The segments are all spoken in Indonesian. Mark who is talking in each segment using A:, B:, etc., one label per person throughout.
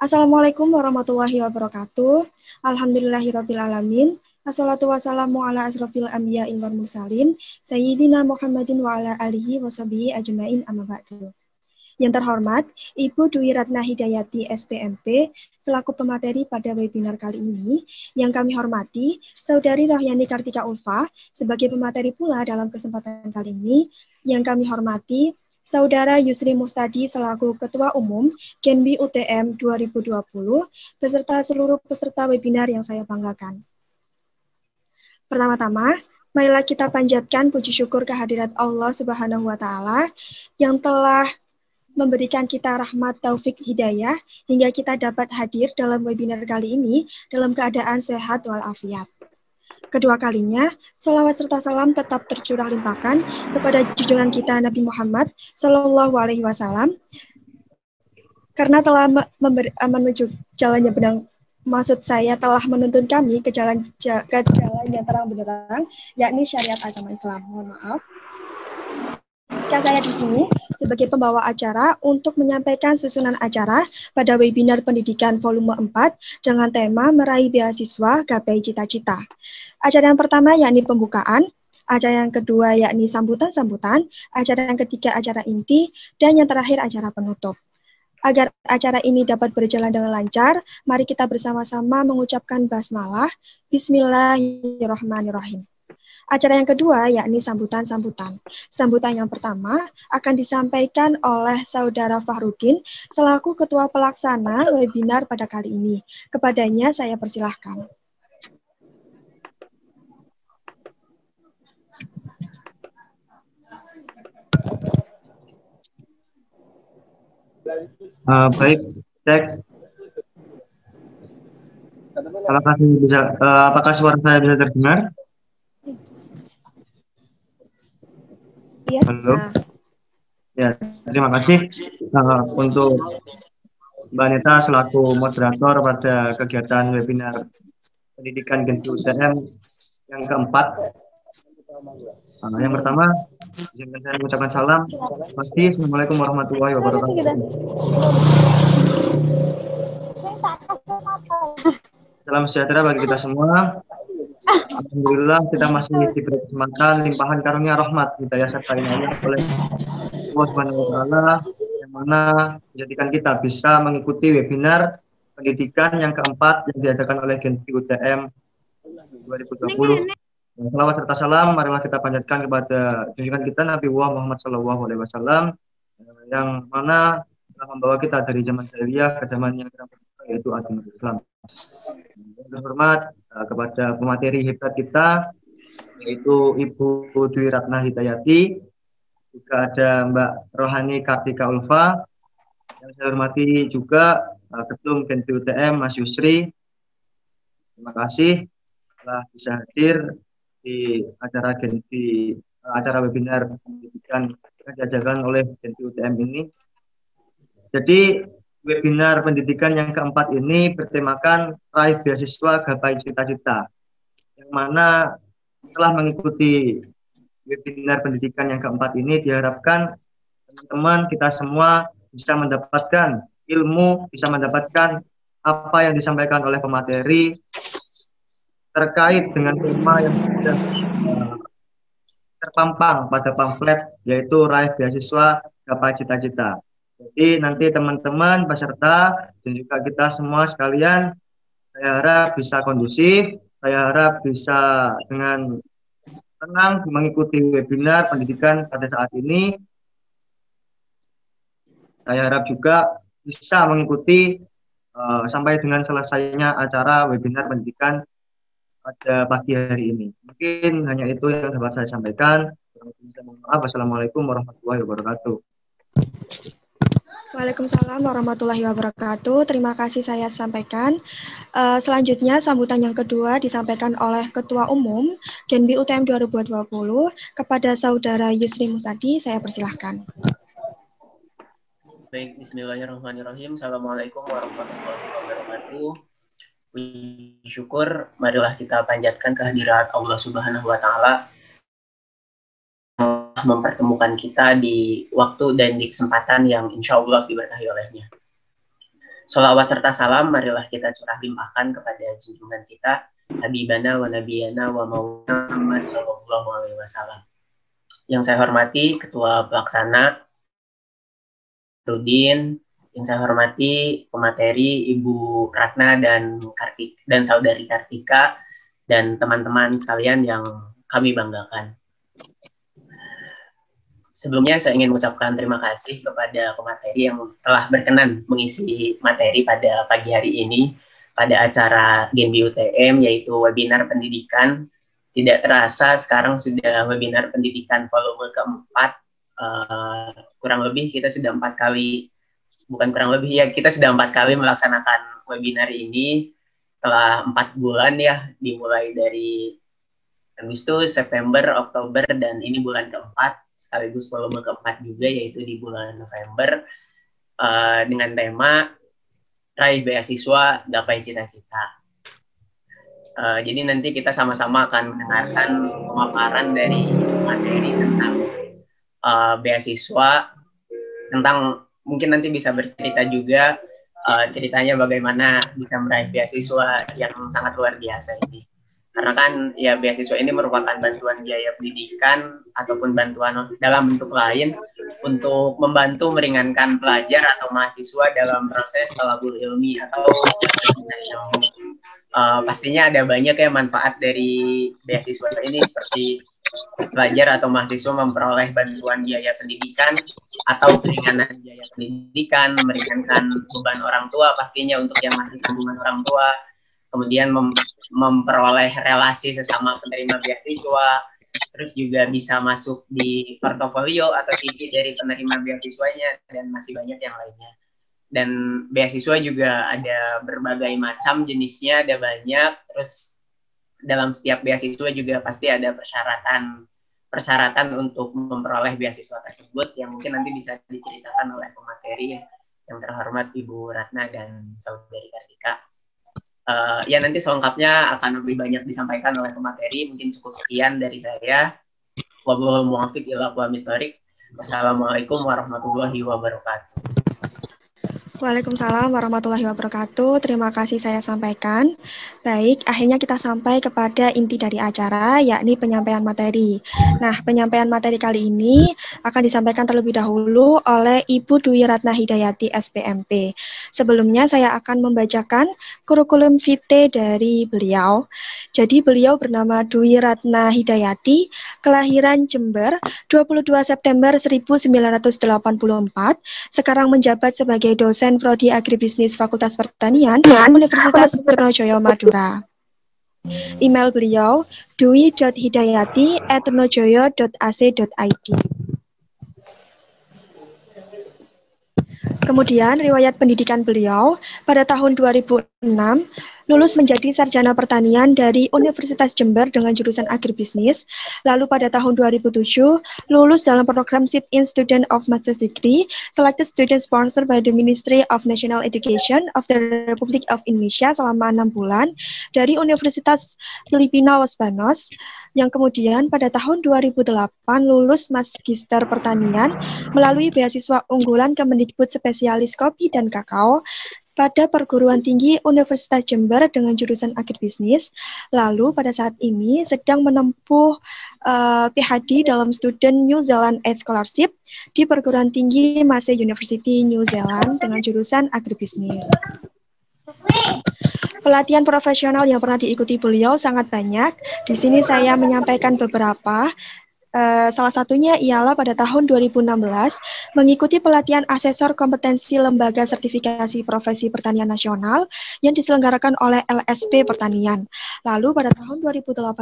A: Assalamualaikum warahmatullahi wabarakatuh. Alhamdulillahirabbil alamin. Assalatu wassalamu ala asrofil anbiya wal mursalin sayyidina Muhammadin wa ala alihi washabihi ajmain amma ba'du. Yang terhormat, Ibu Dwi Ratna Hidayati SPMP selaku pemateri pada webinar kali ini. Yang kami hormati, Saudari Rohyani Kartika Ulfa sebagai pemateri pula dalam kesempatan kali ini. Yang kami hormati, Saudara Yusri Mustadi selaku Ketua Umum Genbi UTM 2020 beserta seluruh peserta webinar yang saya banggakan. Pertama-tama, marilah kita panjatkan puji syukur kehadirat Allah Subhanahu wa taala yang telah memberikan kita rahmat taufik hidayah hingga kita dapat hadir dalam webinar kali ini dalam keadaan sehat walafiat. Kedua kalinya, sholawat serta salam tetap tercurah limpahkan kepada junjungan kita Nabi Muhammad Sallallahu Alaihi Wasallam karena telah menuju jalan yang benar. Maksud saya telah menuntun kami ke jalan yang terang benderang, yakni syariat agama Islam. Mohon maaf. Saya di sini sebagai pembawa acara untuk menyampaikan susunan acara pada webinar pendidikan volume 4 dengan tema Meraih Beasiswa Gapai Cita-Cita. Acara yang pertama yakni pembukaan, acara yang kedua yakni sambutan-sambutan, acara yang ketiga acara inti, dan yang terakhir acara penutup. Agar acara ini dapat berjalan dengan lancar, mari kita bersama-sama mengucapkan basmalah. Bismillahirrahmanirrahim. Acara yang kedua yakni sambutan-sambutan. Sambutan yang pertama akan disampaikan oleh Saudara Fahrudin selaku Ketua Pelaksana webinar pada kali ini. Kepadanya saya persilahkan.
B: Baik, cek. Apakah suara saya bisa terdengar?
A: Ya,
B: halo. Ya, terima kasih untuk Mbak Neta selaku moderator pada kegiatan webinar pendidikan Genbi UTM yang keempat. Yang pertama, izinkan saya mengucapkan salam. Assalamualaikum warahmatullahi wabarakatuh. Salam sejahtera bagi kita semua. Alhamdulillah kita masih diberi kesempatan limpahan karunia rahmat hidayah serta inayah oleh Allah Subhanahu wa taala yang mana menjadikan kita bisa mengikuti webinar pendidikan yang keempat yang diadakan oleh Genbi UTM 2020. Salawat serta salam marilah kita panjatkan kepada junjungan kita Nabi Muhammad SAW yang mana telah membawa kita dari zaman jahiliyah ke zaman yang yaitu agama Islam. Yang terhormat kepada pemateri hebat kita yaitu Ibu Dwi Ratna Hidayati, juga ada Mbak Rohyani Kartika Ulfa, yang saya hormati juga Ketum Genbi UTM Mas Yusri. Terima kasih telah bisa hadir di acara webinar pendidikan yang diadakan oleh Genbi UTM ini. Jadi webinar pendidikan yang keempat ini bertemakan Raih Beasiswa Gapai Cita-Cita, yang mana setelah mengikuti webinar pendidikan yang keempat ini diharapkan teman-teman kita semua bisa mendapatkan ilmu, bisa mendapatkan apa yang disampaikan oleh pemateri terkait dengan tema yang sudah terpampang pada pamflet yaitu Raih Beasiswa Gapai Cita-Cita. Jadi nanti teman-teman peserta dan juga kita semua sekalian, saya harap bisa kondusif, saya harap bisa dengan tenang mengikuti webinar pendidikan pada saat ini. Saya harap juga bisa mengikuti sampai dengan selesainya acara webinar pendidikan pada pagi hari ini. Mungkin hanya itu yang dapat saya sampaikan. Wassalamualaikum warahmatullahi wabarakatuh.
A: Waalaikumsalam warahmatullahi wabarakatuh. Terima kasih saya sampaikan. Selanjutnya sambutan yang kedua disampaikan oleh Ketua Umum Genbi UTM 2020 kepada Saudara Yusri Mustadi. Saya persilahkan.
C: Baik, bismillahirrahmanirrahim. Assalamualaikum warahmatullahi wabarakatuh. Puji syukur, marilah kita panjatkan kehadirat Allah Subhanahu wa taala mempertemukan kita di waktu dan di kesempatan yang insya Allah diberkahi olehnya. Sholawat serta salam marilah kita curah limpahkan kepada junjungan kita Habibana wa Nabiyana wa Maulana Muhammad Sallallahu Alaihi Wasallam. Yang saya hormati Ketua Pelaksana Rudin, yang saya hormati pemateri Ibu Ratna dan Saudari Kartika dan teman-teman sekalian yang kami banggakan. Sebelumnya saya ingin mengucapkan terima kasih kepada pemateri yang telah berkenan mengisi materi pada pagi hari ini pada acara Genbi UTM, yaitu webinar pendidikan. Tidak terasa sekarang sudah webinar pendidikan volume keempat. Kurang lebih kita sudah 4 kali, bukan kurang lebih ya, kita sudah 4 kali melaksanakan webinar ini. Telah 4 bulan ya, dimulai dari Agustus, September, Oktober, dan ini bulan keempat, sekaligus volume keempat juga, yaitu di bulan November, dengan tema Raih Beasiswa, Gapai Cita-Cita. Jadi nanti kita sama-sama akan mendengarkan pemaparan dari materi tentang beasiswa, tentang mungkin nanti bisa bercerita juga ceritanya bagaimana bisa meraih beasiswa yang sangat luar biasa ini. Karena kan ya beasiswa ini merupakan bantuan biaya pendidikan ataupun bantuan dalam bentuk lain untuk membantu meringankan pelajar atau mahasiswa dalam proses talabul ilmi atau ilmu. Pastinya ada banyak ya manfaat dari beasiswa ini, seperti pelajar atau mahasiswa memperoleh bantuan biaya pendidikan atau keringanan biaya pendidikan, meringankan beban orang tua pastinya untuk yang masih tanggungan orang tua, kemudian memperoleh relasi sesama penerima beasiswa, terus juga bisa masuk di portofolio atau CV dari penerima beasiswanya, dan masih banyak yang lainnya. Dan beasiswa juga ada berbagai macam jenisnya, ada banyak. Terus dalam setiap beasiswa juga pasti ada persyaratan untuk memperoleh beasiswa tersebut yang mungkin nanti bisa diceritakan oleh pemateri yang terhormat Ibu Ratna dan Saudari Kartika. Ya nanti selengkapnya akan lebih banyak disampaikan oleh pemateri. Mungkin cukup sekian dari saya. Wallahul muwaffiq ila aqwamit thoriq. Wassalamualaikum warahmatullahi wabarakatuh.
A: Waalaikumsalam warahmatullahi wabarakatuh. Terima kasih saya sampaikan. Baik, akhirnya kita sampai kepada inti dari acara, yakni penyampaian materi. Nah, penyampaian materi kali ini akan disampaikan terlebih dahulu oleh Ibu Dwi Ratna Hidayati, SPMP. Sebelumnya saya akan membacakan kurikulum vitae dari beliau. Jadi beliau bernama Dwi Ratna Hidayati, kelahiran Jember, 22 September 1984, sekarang menjabat sebagai dosen Prodi Agribisnis Fakultas Pertanian Universitas Trunojoyo Madura. Email beliau dwi.hidayati@trunojoyo.ac.id. Kemudian riwayat pendidikan beliau pada tahun 2006 lulus menjadi sarjana pertanian dari Universitas Jember dengan jurusan agribisnis. Lalu pada tahun 2007 lulus dalam program Sit-in Student of Master's Degree, Selected Student Sponsored by the Ministry of National Education of the Republic of Indonesia selama 6 bulan dari Universitas Filipina Los Banos, yang kemudian pada tahun 2008 lulus Magister Pertanian melalui beasiswa unggulan Kemendikbud spesialis kopi dan kakao pada perguruan tinggi Universitas Jember dengan jurusan agribisnis. Lalu pada saat ini sedang menempuh PhD dalam Student New Zealand Aid Scholarship di perguruan tinggi Massey University New Zealand dengan jurusan agribisnis. Pelatihan profesional yang pernah diikuti beliau sangat banyak. Di sini saya menyampaikan beberapa. Salah satunya ialah pada tahun 2016 mengikuti pelatihan asesor kompetensi Lembaga Sertifikasi Profesi Pertanian Nasional yang diselenggarakan oleh LSP Pertanian. Lalu pada tahun 2018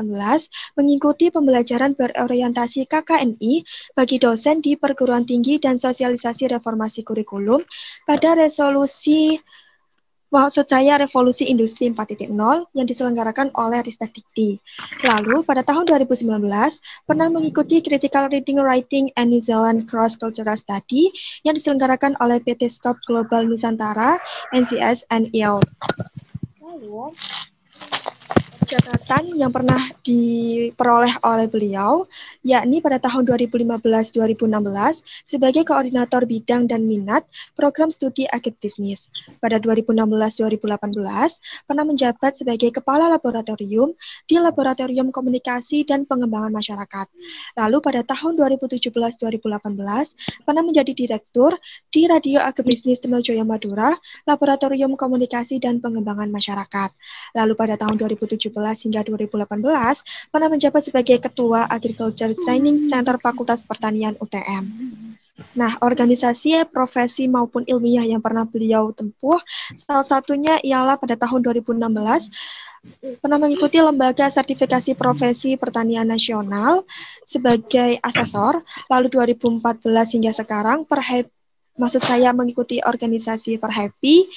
A: mengikuti pembelajaran berorientasi KKNI bagi dosen di perguruan tinggi dan sosialisasi reformasi kurikulum pada Revolusi Industri 4.0 yang diselenggarakan oleh Ristek Dikti. Lalu, pada tahun 2019, pernah mengikuti Critical Reading, Writing, and New Zealand Cross Cultural Study yang diselenggarakan oleh PT Scope Global Nusantara, NCS, and IELTS. Lalu, jabatan yang pernah diperoleh oleh beliau, yakni pada tahun 2015-2016 sebagai koordinator bidang dan minat program studi agribisnis. Pada 2016-2018 pernah menjabat sebagai kepala laboratorium di Laboratorium Komunikasi dan Pengembangan Masyarakat. Lalu pada tahun 2017-2018 pernah menjadi direktur di Radio Agribisnis Tenojoyo Madura, Laboratorium Komunikasi dan Pengembangan Masyarakat. Lalu pada tahun 2017 hingga 2018 pernah menjabat sebagai Ketua Agriculture Training Center Fakultas Pertanian UTM. Nah, organisasi, profesi maupun ilmiah yang pernah beliau tempuh, salah satunya ialah pada tahun 2016 pernah mengikuti lembaga sertifikasi profesi pertanian nasional sebagai asesor, lalu 2014 hingga sekarang maksud saya mengikuti organisasi Perhappy,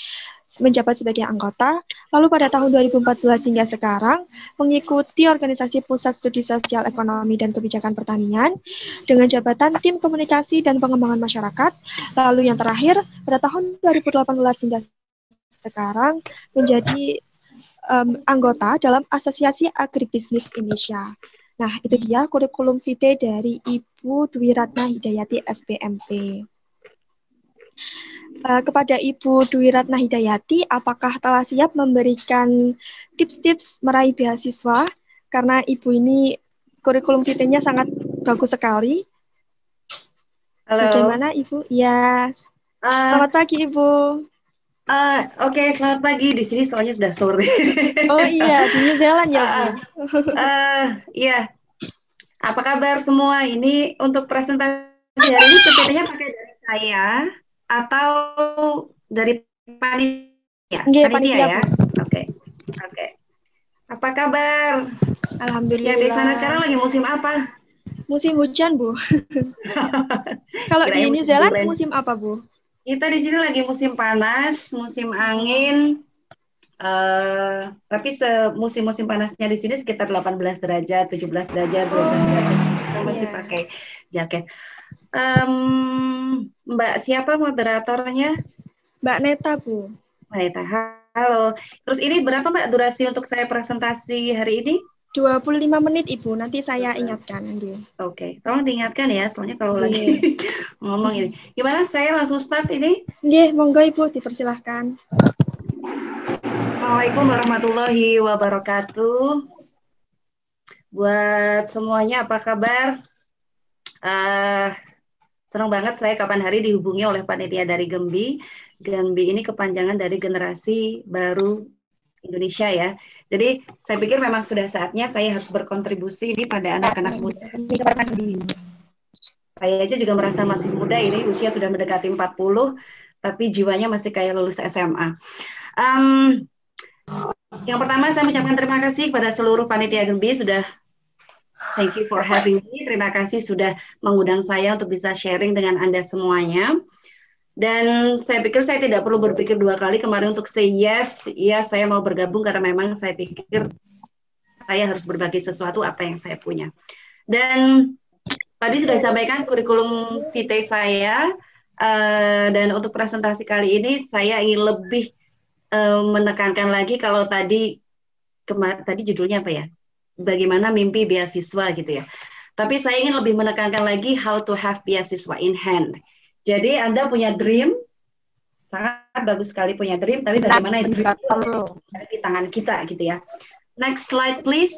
A: menjabat sebagai anggota, lalu pada tahun 2014 hingga sekarang mengikuti organisasi Pusat Studi Sosial Ekonomi dan Kebijakan Pertanian dengan jabatan Tim Komunikasi dan Pengembangan Masyarakat, lalu yang terakhir pada tahun 2018 hingga sekarang menjadi anggota dalam Asosiasi Agribisnis Indonesia. Nah, itu dia kurikulum vitae dari Ibu Dwi Ratna Hidayati SPMP. Kepada Ibu Dwi Ratna Hidayati, apakah telah siap memberikan tips-tips meraih beasiswa? Karena Ibu ini kurikulum vitae-nya sangat bagus sekali.
D: Halo.
A: Bagaimana Ibu? Ya, selamat pagi Ibu.
D: Oke, selamat pagi. Di sini soalnya sudah sore.
A: Oh iya, di New Zealand ya Bu?
D: Iya. Apa kabar semua? Ini untuk presentasi hari ini PPT-nya pakai dari saya atau dari panitia? Panitia ya? Oke. Apa kabar?
A: Alhamdulillah.
D: Ya, di sana sekarang lagi musim apa?
A: Musim hujan, Bu. Kalau di New Zealand musim apa, Bu?
D: Kita di sini lagi musim panas, musim angin. Tapi musim-musim panasnya di sini sekitar 18 derajat, 17 derajat, 12 derajat. Kita masih pakai jaket. Mbak siapa moderatornya?
A: Mbak Neta, Bu.
D: Mbak Neta, halo. Terus ini berapa Mbak durasi untuk saya presentasi hari ini?
A: 25 menit Ibu, nanti saya ingatkan.
D: Oke, tolong diingatkan ya, soalnya kalau lagi ngomong ini. Gimana, saya langsung start ini?
A: Nggih, monggo Ibu, dipersilahkan.
D: Assalamualaikum warahmatullahi wabarakatuh. Buat semuanya, apa kabar? Senang banget saya kapan hari dihubungi oleh panitia dari Gembi. Gembi ini kepanjangan dari Generasi Baru Indonesia ya. Jadi saya pikir memang sudah saatnya saya harus berkontribusi ini pada anak-anak muda. Saya aja juga merasa masih muda ini, usia sudah mendekati 40, tapi jiwanya masih kayak lulus SMA. Yang pertama saya mengucapkan terima kasih kepada seluruh panitia Gembi sudah thank you for having me. Terima kasih sudah mengundang saya untuk bisa sharing dengan Anda semuanya. Dan saya pikir saya tidak perlu berpikir dua kali kemarin untuk say yes, ya saya mau bergabung karena memang saya pikir saya harus berbagi sesuatu apa yang saya punya. Dan tadi sudah disampaikan kurikulum vitae saya, dan untuk presentasi kali ini saya ingin lebih menekankan lagi kalau tadi judulnya apa ya? Bagaimana mimpi beasiswa gitu ya. Tapi saya ingin lebih menekankan lagi how to have beasiswa in hand. Jadi Anda punya dream, sangat bagus sekali punya dream, tapi bagaimana dream ada di tangan kita gitu ya. Next slide please.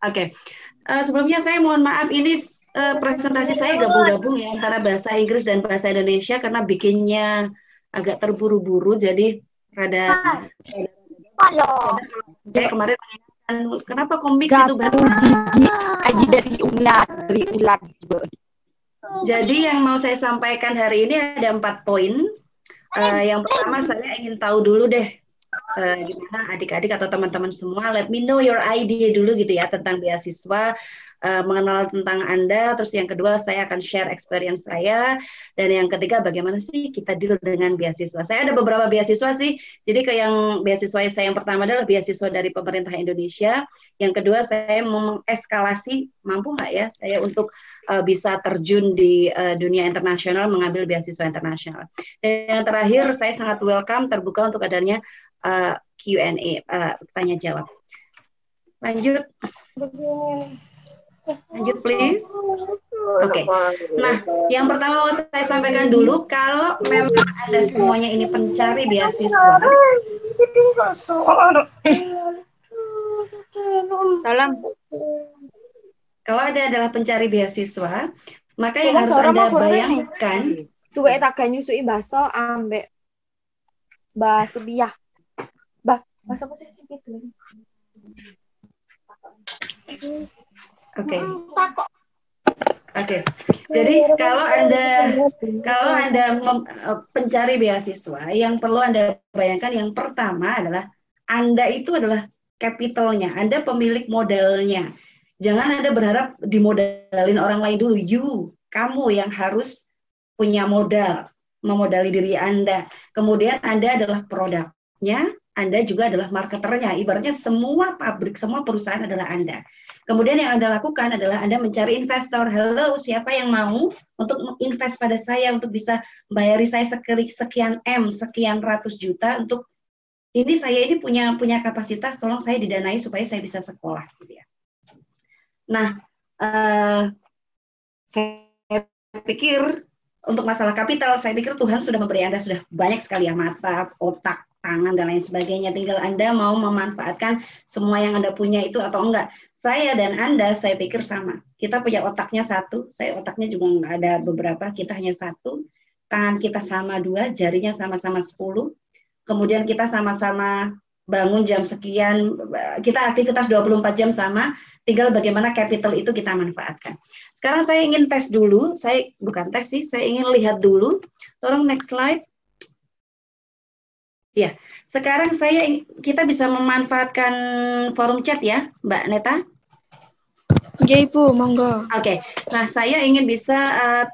D: Oke. Sebelumnya saya mohon maaf ini presentasi saya gabung-gabung ya antara bahasa Inggris dan bahasa Indonesia karena bikinnya agak terburu-buru jadi rada saya kemarin kenapa komik itu baru
E: aji dari ulat.
D: Jadi yang mau saya sampaikan hari ini ada 4 poin. Yang pertama saya ingin tahu dulu deh gimana adik-adik atau teman-teman semua, let me know your idea dulu gitu ya tentang beasiswa, mengenal tentang Anda. Terus yang kedua saya akan share experience saya, dan yang ketiga bagaimana sih kita deal dengan beasiswa. Saya ada beberapa beasiswa sih, jadi yang beasiswa saya yang pertama adalah beasiswa dari pemerintah Indonesia, yang kedua saya mau mengeskalasi, mampu nggak ya saya untuk bisa terjun di dunia internasional mengambil beasiswa internasional. Dan yang terakhir saya sangat welcome terbuka untuk adanya Q&A, tanya jawab. Lanjut. Lanjut, please. Oke. Nah, yang pertama mau saya sampaikan dulu, kalau memang Anda semuanya ini pencari beasiswa,
E: Salam.
D: kalau Anda adalah pencari beasiswa, maka yang harus Anda bayangkan,
E: Duwe tak nyusui baso ambek baso biah. Baso apa sih gitu.
D: Oke. Oke. Jadi kalau Anda pencari beasiswa, yang perlu Anda bayangkan yang pertama adalah Anda itu adalah capitalnya, Anda pemilik modalnya. Jangan Anda berharap dimodalin orang lain dulu. Kamu yang harus punya modal, memodali diri Anda. Kemudian Anda adalah produknya, Anda juga adalah marketernya. Ibaratnya semua pabrik, semua perusahaan adalah Anda. Kemudian yang Anda lakukan adalah Anda mencari investor. Halo, siapa yang mau untuk invest pada saya untuk bisa bayari saya sekian M, sekian ratus juta untuk ini saya ini punya kapasitas, tolong saya didanai supaya saya bisa sekolah gitu ya. Nah, saya pikir untuk masalah kapital, saya pikir Tuhan sudah memberi Anda sudah banyak sekali ya, mata, otak, tangan, dan lain sebagainya. Tinggal Anda mau memanfaatkan semua yang Anda punya itu atau enggak. Saya dan Anda, saya pikir sama. Kita punya otaknya satu, saya otaknya juga enggak ada beberapa, kita hanya satu. Tangan kita sama 2, jarinya sama-sama 10. Kemudian kita sama-sama bangun jam sekian, kita aktivitas 24 jam sama, tinggal bagaimana capital itu kita manfaatkan. Sekarang saya ingin tes dulu, saya ingin lihat dulu. Tolong next slide. Ya, sekarang kita bisa memanfaatkan forum chat ya, Mbak Neta?
A: Ya Ibu, monggo.
D: Oke, nah saya ingin bisa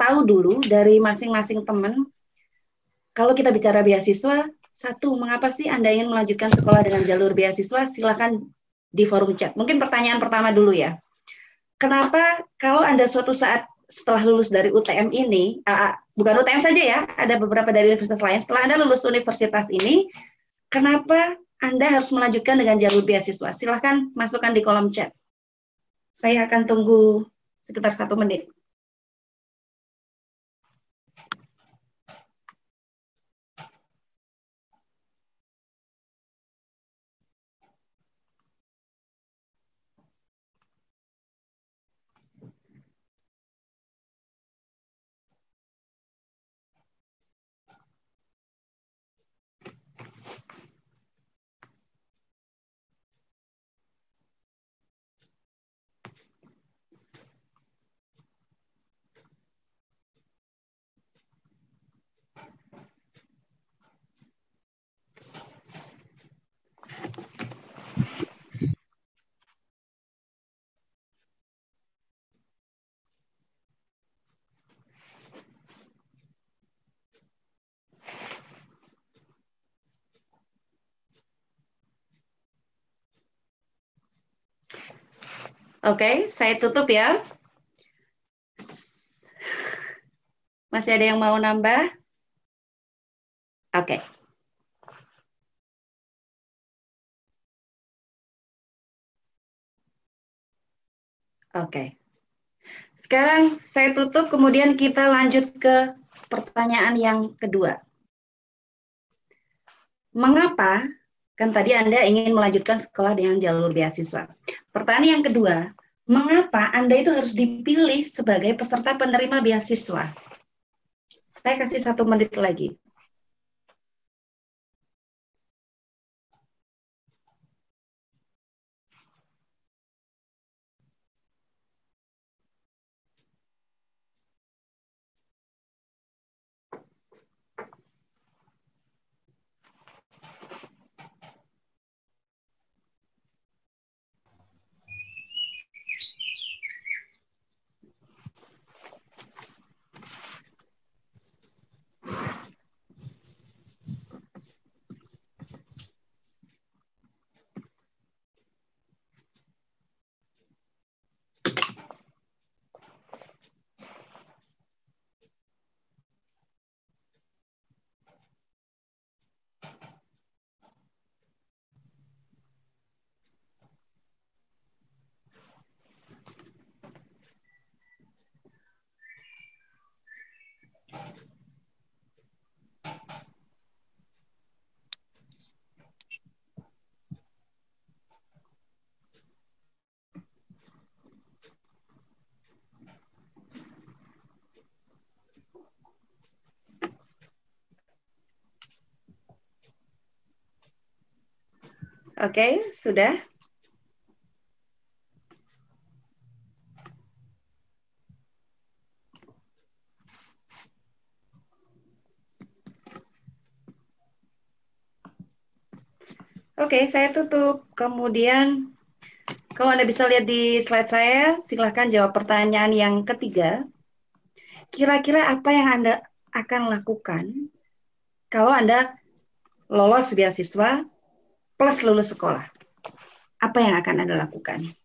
D: tahu dulu dari masing-masing teman, kalau kita bicara beasiswa, satu, mengapa sih Anda ingin melanjutkan sekolah dengan jalur beasiswa? Silakan di forum chat. Mungkin pertanyaan pertama dulu ya. Kenapa kalau Anda suatu saat setelah lulus dari UTM ini, bukan UTM saja ya, ada beberapa dari universitas lain, setelah Anda lulus universitas ini, kenapa Anda harus melanjutkan dengan jalur beasiswa? Silakan masukkan di kolom chat. Saya akan tunggu sekitar 1 menit. Oke, saya tutup ya. Masih ada yang mau nambah? Oke. Oke. Sekarang saya tutup, kemudian kita lanjut ke pertanyaan yang kedua. Mengapa? Kan tadi Anda ingin melanjutkan sekolah dengan jalur beasiswa. Pertanyaan yang kedua, mengapa Anda itu harus dipilih sebagai peserta penerima beasiswa? Saya kasih 1 menit lagi. Oke, sudah. Oke, saya tutup. Kemudian, kalau Anda bisa lihat di slide saya, silahkan jawab pertanyaan yang ketiga. Kira-kira apa yang Anda akan lakukan kalau Anda lolos beasiswa plus lulus sekolah? Apa yang akan Anda lakukan?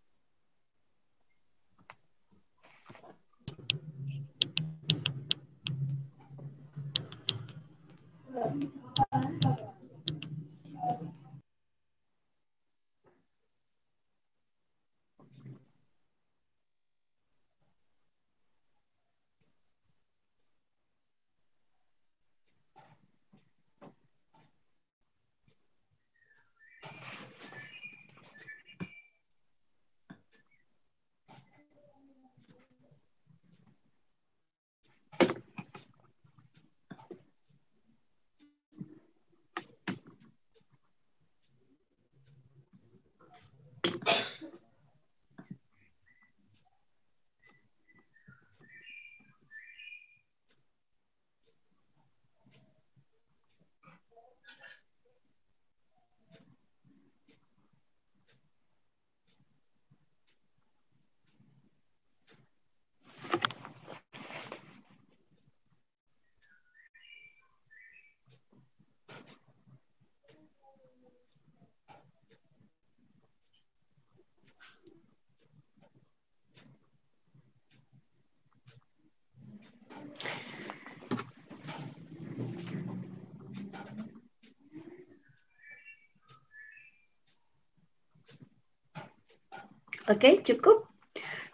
D: Oke, cukup.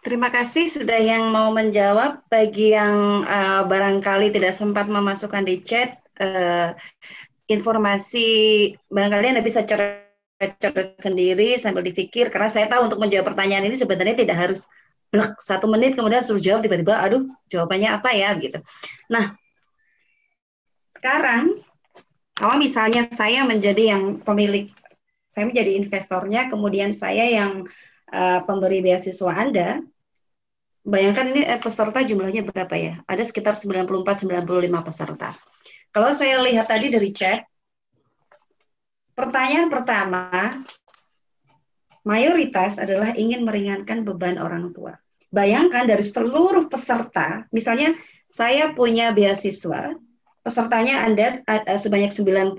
D: Terima kasih sudah yang mau menjawab. Bagi yang barangkali tidak sempat memasukkan di chat informasi, barangkali Anda bisa coret-coret sendiri sambil dipikir, karena saya tahu untuk menjawab pertanyaan ini sebenarnya tidak harus 1 menit kemudian suruh jawab tiba-tiba, aduh jawabannya apa ya gitu. Nah, sekarang kalau misalnya saya menjadi yang pemilik, saya menjadi investornya, kemudian saya yang pemberi beasiswa Anda, bayangkan ini peserta jumlahnya berapa ya? Ada sekitar 94-95 peserta. Kalau saya lihat tadi dari chat, pertanyaan pertama, mayoritas adalah ingin meringankan beban orang tua. Bayangkan dari seluruh peserta, misalnya saya punya beasiswa, pesertanya Anda sebanyak 90,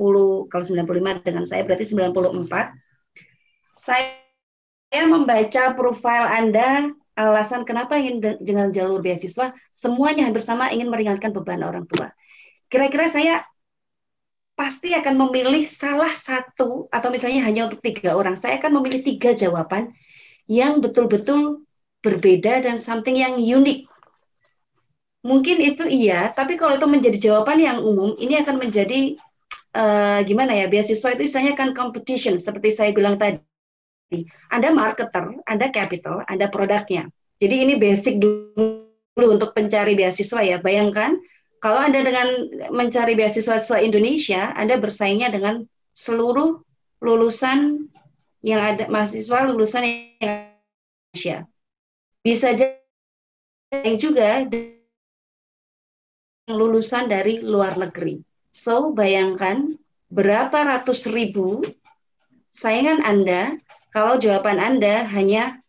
D: kalau 95 dengan saya berarti 94. Saya membaca profil Anda, alasan kenapa ingin dengan jalur beasiswa, semuanya hampir sama ingin meringankan beban orang tua. Kira-kira saya pasti akan memilih salah satu, atau misalnya hanya untuk 3 orang, saya akan memilih 3 jawaban yang betul-betul berbeda dan something yang unik. Mungkin itu iya, tapi kalau itu menjadi jawaban yang umum, ini akan menjadi gimana ya, beasiswa itu misalnya kan competition, seperti saya bilang tadi. Anda marketer, Anda capital, Anda produknya. Jadi ini basic dulu untuk pencari beasiswa ya. Bayangkan kalau Anda dengan mencari beasiswa se-Indonesia, Anda bersaingnya dengan seluruh lulusan yang ada, mahasiswa lulusan Indonesia. Bisa jadi juga lulusan dari luar negeri. So, bayangkan berapa ratus ribu saingan Anda kalau jawaban Anda hanya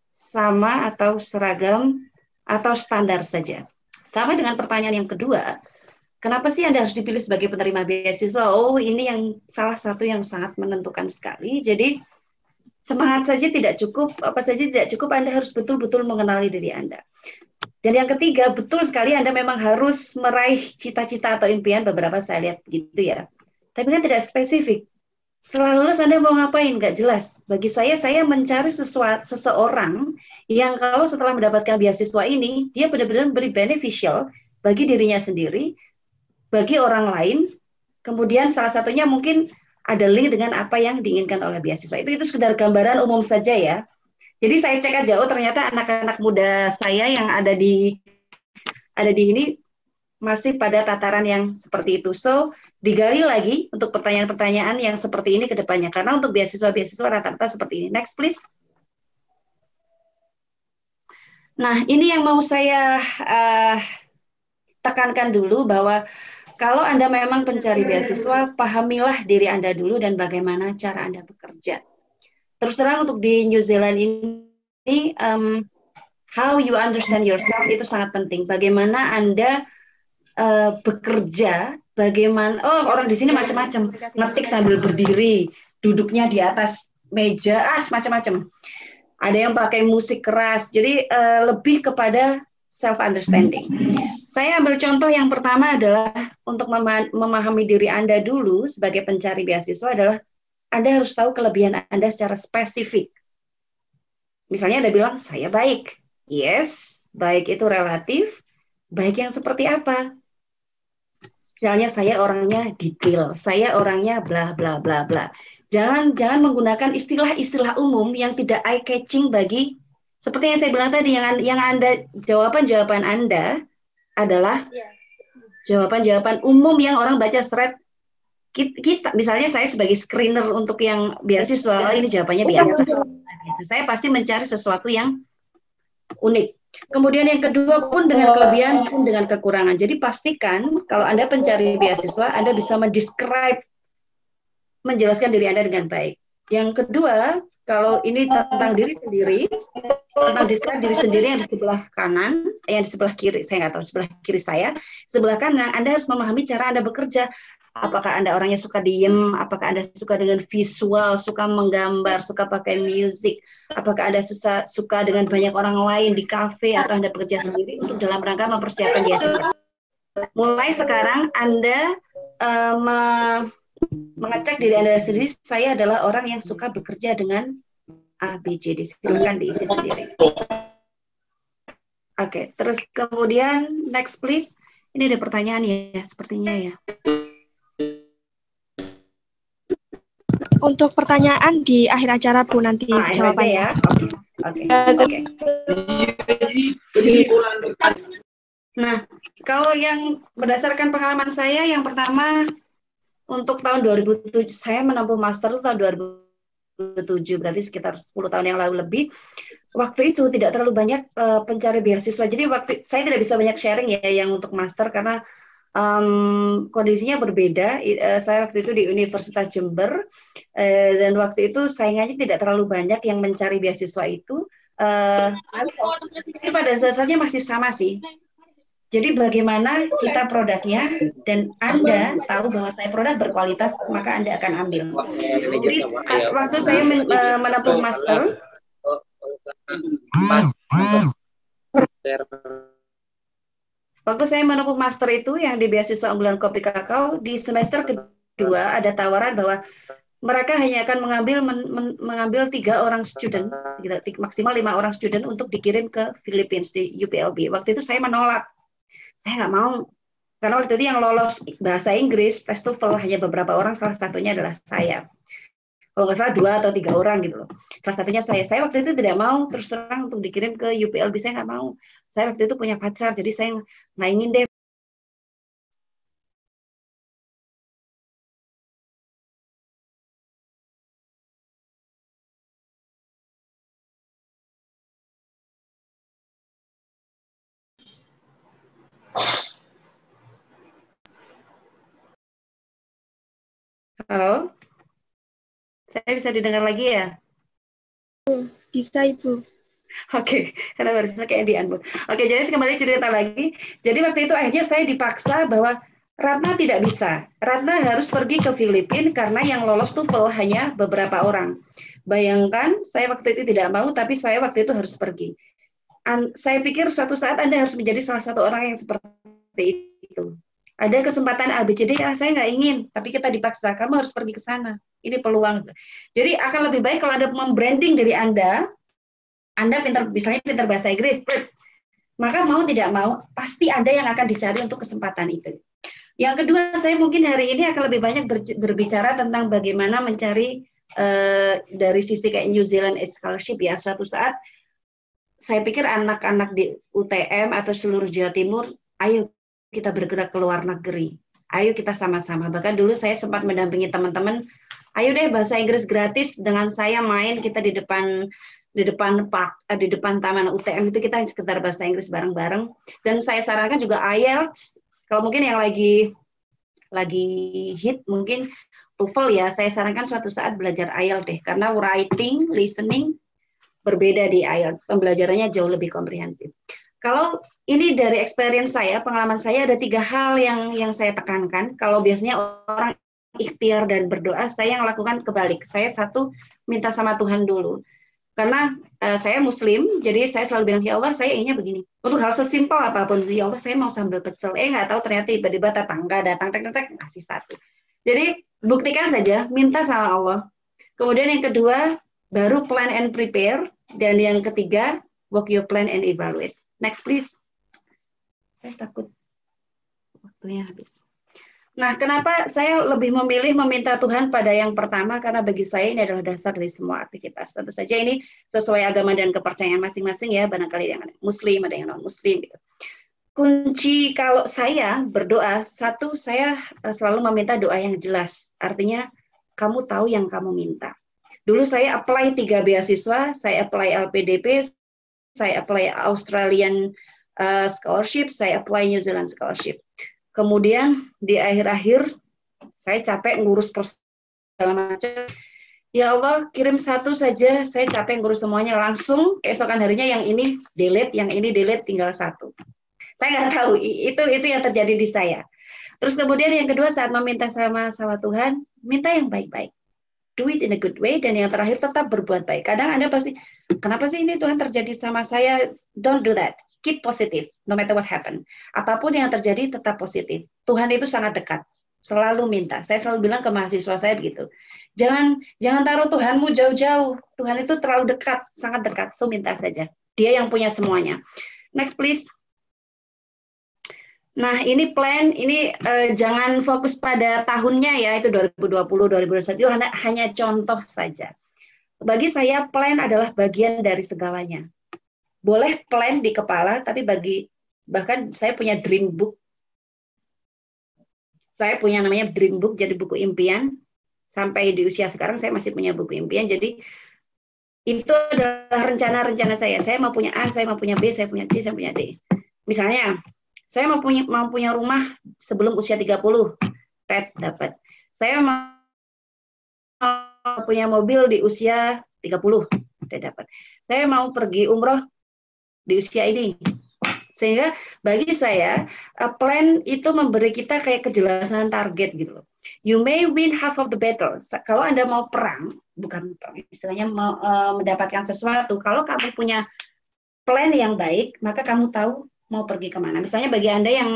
D: sama atau seragam atau standar saja. Sama dengan pertanyaan yang kedua, kenapa sih Anda harus dipilih sebagai penerima beasiswa? Oh, ini yang salah satu yang sangat menentukan sekali. Jadi, semangat saja tidak cukup, apa saja tidak cukup, Anda harus betul-betul mengenali diri Anda. Dan yang ketiga, betul sekali Anda memang harus meraih cita-cita atau impian, beberapa saya lihat begitu ya. Tapi kan tidak spesifik. Setelah lulus Anda mau ngapain? Nggak jelas. Bagi saya mencari seseorang yang kalau setelah mendapatkan beasiswa ini, dia benar-benar beri beneficial bagi dirinya sendiri, bagi orang lain, kemudian salah satunya mungkin ada link dengan apa yang diinginkan oleh beasiswa. Itu sekedar gambaran umum saja ya. Jadi saya cek aja, oh ternyata anak-anak muda saya yang ada di ini masih pada tataran yang seperti itu. So, digali lagi untuk pertanyaan-pertanyaan yang seperti ini ke depannya. Karena untuk beasiswa-beasiswa rata-rata seperti ini. Next, please. Nah, ini yang mau saya tekankan dulu bahwa kalau Anda memang pencari beasiswa, pahamilah diri Anda dulu dan bagaimana cara Anda bekerja. Terus terang untuk di New Zealand ini, how you understand yourself itu sangat penting. Bagaimana Anda bekerja, bagaimana, orang di sini macam-macam, ngetik sambil berdiri, duduknya di atas meja, macam-macam. Ada yang pakai musik keras, jadi lebih kepada self-understanding. Saya ambil contoh yang pertama adalah untuk memahami diri Anda dulu sebagai pencari beasiswa adalah Anda harus tahu kelebihan Anda secara spesifik. Misalnya Anda bilang, saya baik. Yes, baik itu relatif. Baik yang seperti apa? Misalnya saya orangnya detail, saya orangnya bla bla bla bla. Jangan menggunakan istilah-istilah umum yang tidak eye catching bagi, seperti yang saya bilang tadi, yang Anda jawaban Anda adalah jawaban umum yang orang baca seret. Kita misalnya saya sebagai screener untuk yang beasiswa, ini jawabannya biasa. Saya pasti mencari sesuatu yang unik. Kemudian yang kedua pun dengan kelebihan pun dengan kekurangan. Jadi pastikan kalau Anda pencari beasiswa, Anda bisa menjelaskan diri Anda dengan baik. Yang kedua, kalau ini tentang diri sendiri, tentang describe diri sendiri yang di sebelah kanan, yang di sebelah kiri, saya nggak tahu, sebelah kiri saya, sebelah kanan, Anda harus memahami cara Anda bekerja. Apakah Anda orangnya suka diem, apakah Anda suka dengan visual, suka menggambar, suka pakai musik, apakah Anda suka dengan banyak orang lain di kafe, atau Anda bekerja sendiri untuk dalam rangka mempersiapkan beasiswa. Mulai sekarang Anda mengecek diri Anda sendiri, saya adalah orang yang suka bekerja dengan ABCD, silakan diisi sendiri. Oke, terus kemudian next please. Ini ada pertanyaan ya, sepertinya ya.
A: Untuk pertanyaan di akhir acara Bu nanti jawabannya.
D: Ya. Oke. Nah, kalau yang berdasarkan pengalaman saya, yang pertama untuk tahun 2007 saya menempuh master itu tahun 2007, berarti sekitar 10 tahun yang lalu lebih. Waktu itu tidak terlalu banyak pencari beasiswa. Jadi saya tidak bisa banyak sharing ya yang untuk master karena kondisinya berbeda. Saya waktu itu di Universitas Jember dan waktu itu saingannya tidak terlalu banyak yang mencari beasiswa itu. Tapi pada dasarnya masih sama sih. Jadi bagaimana kita produknya dan Anda tahu bahwa saya produk berkualitas, maka Anda akan ambil. Jadi waktu saya menempuh master, waktu saya menempuh master itu yang di beasiswa unggulan kopi kakao, di semester kedua ada tawaran bahwa mereka hanya akan mengambil 3 orang student, maksimal 5 orang student untuk dikirim ke Filipina di UPLB. Waktu itu saya menolak. Saya nggak mau, karena waktu itu yang lolos bahasa Inggris, tes TOEFL hanya beberapa orang, salah satunya adalah saya. Kalau nggak salah 2 atau 3 orang gitu loh. Salah satunya saya. Saya waktu itu tidak mau terus terang untuk dikirim ke UPLB, saya nggak mau. Saya waktu itu punya pacar, jadi saya nggak ingin deh. Halo? Saya bisa didengar lagi ya?
A: Bisa, Ibu.
D: Oke, karena barusan kayak di-unmute. Oke, jadi kembali cerita lagi. Jadi waktu itu akhirnya saya dipaksa bahwa Ratna tidak bisa. Ratna harus pergi ke Filipina karena yang lolos TOEFL hanya beberapa orang. Bayangkan, saya waktu itu tidak mau, tapi saya waktu itu harus pergi. Saya pikir suatu saat Anda harus menjadi salah satu orang yang seperti itu. Ada kesempatan ABCD, saya nggak ingin, tapi kita dipaksa, kamu harus pergi ke sana. Ini peluang. Jadi akan lebih baik kalau Anda membranding diri Anda misalnya pintar bahasa Inggris, maka mau tidak mau, pasti Anda yang akan dicari untuk kesempatan itu. Yang kedua, saya mungkin hari ini akan lebih banyak berbicara tentang bagaimana mencari dari sisi kayak New Zealand Scholarship ya. Suatu saat, saya pikir anak-anak di UTM atau seluruh Jawa Timur, ayo kita bergerak ke luar negeri. Ayo kita sama-sama. Bahkan dulu saya sempat mendampingi teman-teman, ayo deh bahasa Inggris gratis dengan saya main, kita di depan park, di depan taman UTM itu kita sekitar bahasa Inggris bareng-bareng. Dan saya sarankan juga IELTS, kalau mungkin yang lagi hit mungkin TOEFL ya, saya sarankan suatu saat belajar IELTS deh, karena writing, listening berbeda di IELTS, pembelajarannya jauh lebih komprehensif. Kalau ini dari experience saya, pengalaman saya, ada 3 hal yang saya tekankan. Kalau biasanya orang ikhtiar dan berdoa, saya yang lakukan kebalik. Saya satu, minta sama Tuhan dulu. Karena saya Muslim, jadi saya selalu bilang, ya Allah, saya inginnya begini. Untuk hal sesimpel apapun, ya Allah, saya mau sambal pecel. Nggak tahu ternyata tiba-tiba tetangga datang, tek-tek, ngasih satu. Jadi buktikan saja, minta sama Allah. Kemudian yang kedua, baru plan and prepare. Dan yang ketiga, work your plan and evaluate. Next, please. Saya takut waktunya habis. Nah, kenapa saya lebih memilih meminta Tuhan pada yang pertama? Karena bagi saya ini adalah dasar dari semua aktivitas. Tentu saja ini sesuai agama dan kepercayaan masing-masing ya. Barangkali yang Muslim, ada yang non-Muslim. Gitu. Kunci kalau saya berdoa, satu, saya selalu meminta doa yang jelas. Artinya, kamu tahu yang kamu minta. Dulu saya apply 3 beasiswa, saya apply LPDP, saya apply Australian scholarship, saya apply New Zealand scholarship. Kemudian di akhir-akhir saya capek ngurus segala macam. Ya Allah, kirim satu saja, saya capek ngurus semuanya, langsung keesokan harinya yang ini delete, tinggal satu. Saya nggak tahu, itu yang terjadi di saya. Terus kemudian yang kedua, saat meminta sama Tuhan, minta yang baik-baik. Do it in a good way, dan yang terakhir tetap berbuat baik. Kadang Anda pasti, kenapa sih ini Tuhan terjadi sama saya? Don't do that. Keep positive, no matter what happen. Apapun yang terjadi, tetap positif. Tuhan itu sangat dekat. Selalu minta. Saya selalu bilang ke mahasiswa saya begitu. Jangan taruh Tuhanmu jauh-jauh. Tuhan itu terlalu dekat, sangat dekat. So minta saja. Dia yang punya semuanya. Next, please. Nah, ini plan, ini jangan fokus pada tahunnya ya, itu 2020, 2021, itu hanya contoh saja. Bagi saya, plan adalah bagian dari segalanya. Boleh plan di kepala, tapi bahkan saya punya dream book. Saya punya namanya dream book, jadi buku impian. Sampai di usia sekarang saya masih punya buku impian, jadi itu adalah rencana-rencana saya. Saya mau punya A, saya mau punya B, saya punya C, saya punya D. Misalnya, saya mau punya rumah sebelum usia 30, red dapat. Saya mau punya mobil di usia 30, red dapat. Saya mau pergi umroh di usia ini. Sehingga bagi saya, plan itu memberi kita kayak kejelasan target gitu loh. You may win half of the battle. Kalau Anda mau perang, bukan istilahnya mendapatkan sesuatu, kalau kamu punya plan yang baik, maka kamu tahu mau pergi kemana. Misalnya bagi Anda yang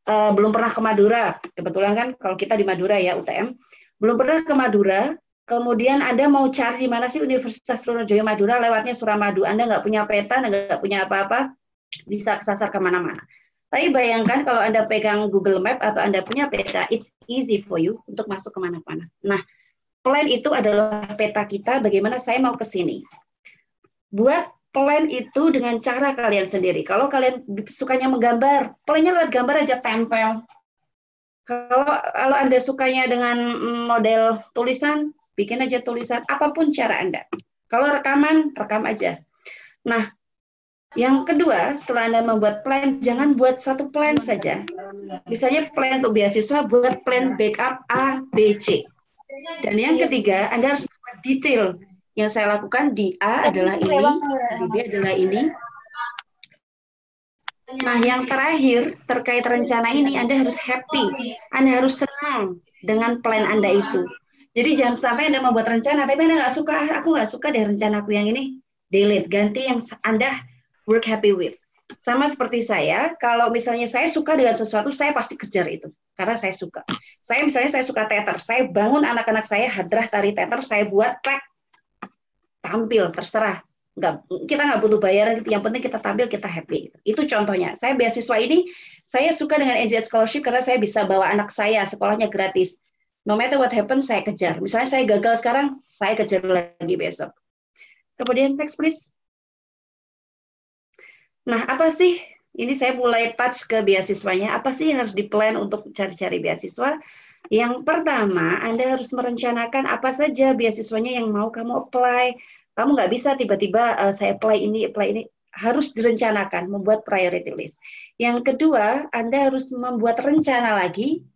D: belum pernah ke Madura, kebetulan kan kalau kita di Madura ya UTM, belum pernah ke Madura, kemudian Anda mau cari di mana sih Universitas Trunojoyo Madura, lewatnya Suramadu, Anda nggak punya peta, nggak punya apa-apa, bisa kesasar kemana-mana. Tapi bayangkan kalau Anda pegang Google Map atau Anda punya peta, it's easy for you untuk masuk kemana-mana. Nah, plan itu adalah peta kita, bagaimana saya mau ke sini. Buat plan itu dengan cara kalian sendiri. Kalau kalian sukanya menggambar, plannya lewat gambar aja, tempel. Kalau Anda sukanya dengan model tulisan, bikin aja tulisan, apapun cara Anda. Kalau rekaman, rekam aja. Nah, yang kedua, setelah Anda membuat plan, jangan buat satu plan saja. Misalnya plan untuk beasiswa, buat plan backup A, B, C. Dan yang ketiga, Anda harus buat detail. Yang saya lakukan di A adalah ini, di B adalah ini. Nah, yang terakhir terkait rencana ini, Anda harus happy, Anda harus senang dengan plan Anda itu. Jadi jangan sampai Anda membuat rencana, tapi Anda nggak suka, aku nggak suka deh rencanaku yang ini, delete, ganti yang Anda work happy with. Sama seperti saya, kalau misalnya saya suka dengan sesuatu, saya pasti kejar itu, karena saya suka. Misalnya saya suka teater, saya bangun anak-anak saya hadrah tari teater, saya buat track, tampil, terserah. Kita nggak butuh bayaran, yang penting kita tampil, kita happy. Itu contohnya. Saya beasiswa ini, saya suka dengan NZ Scholarship karena saya bisa bawa anak saya, sekolahnya gratis. No matter what happen, saya kejar. Misalnya saya gagal sekarang, saya kejar lagi besok. Kemudian next please. Nah, apa sih ini saya mulai touch ke beasiswanya. Apa sih yang harus di-plan untuk cari-cari beasiswa? Yang pertama, Anda harus merencanakan apa saja beasiswanya yang mau kamu apply. Kamu nggak bisa tiba-tiba saya apply ini. Harus direncanakan, membuat priority list. Yang kedua, Anda harus membuat rencana lagi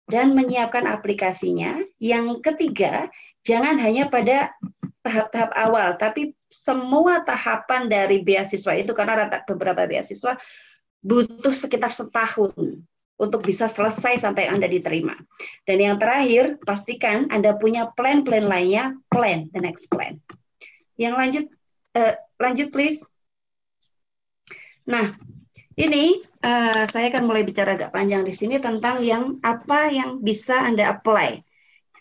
D: dan menyiapkan aplikasinya. Yang ketiga, jangan hanya pada tahap-tahap awal, tapi semua tahapan dari beasiswa itu, karena beberapa beasiswa butuh sekitar setahun untuk bisa selesai sampai Anda diterima. Dan yang terakhir, pastikan Anda punya plan-plan lainnya, plan the next plan. Yang lanjut please. Nah, ini saya akan mulai bicara agak panjang di sini tentang apa yang bisa Anda apply.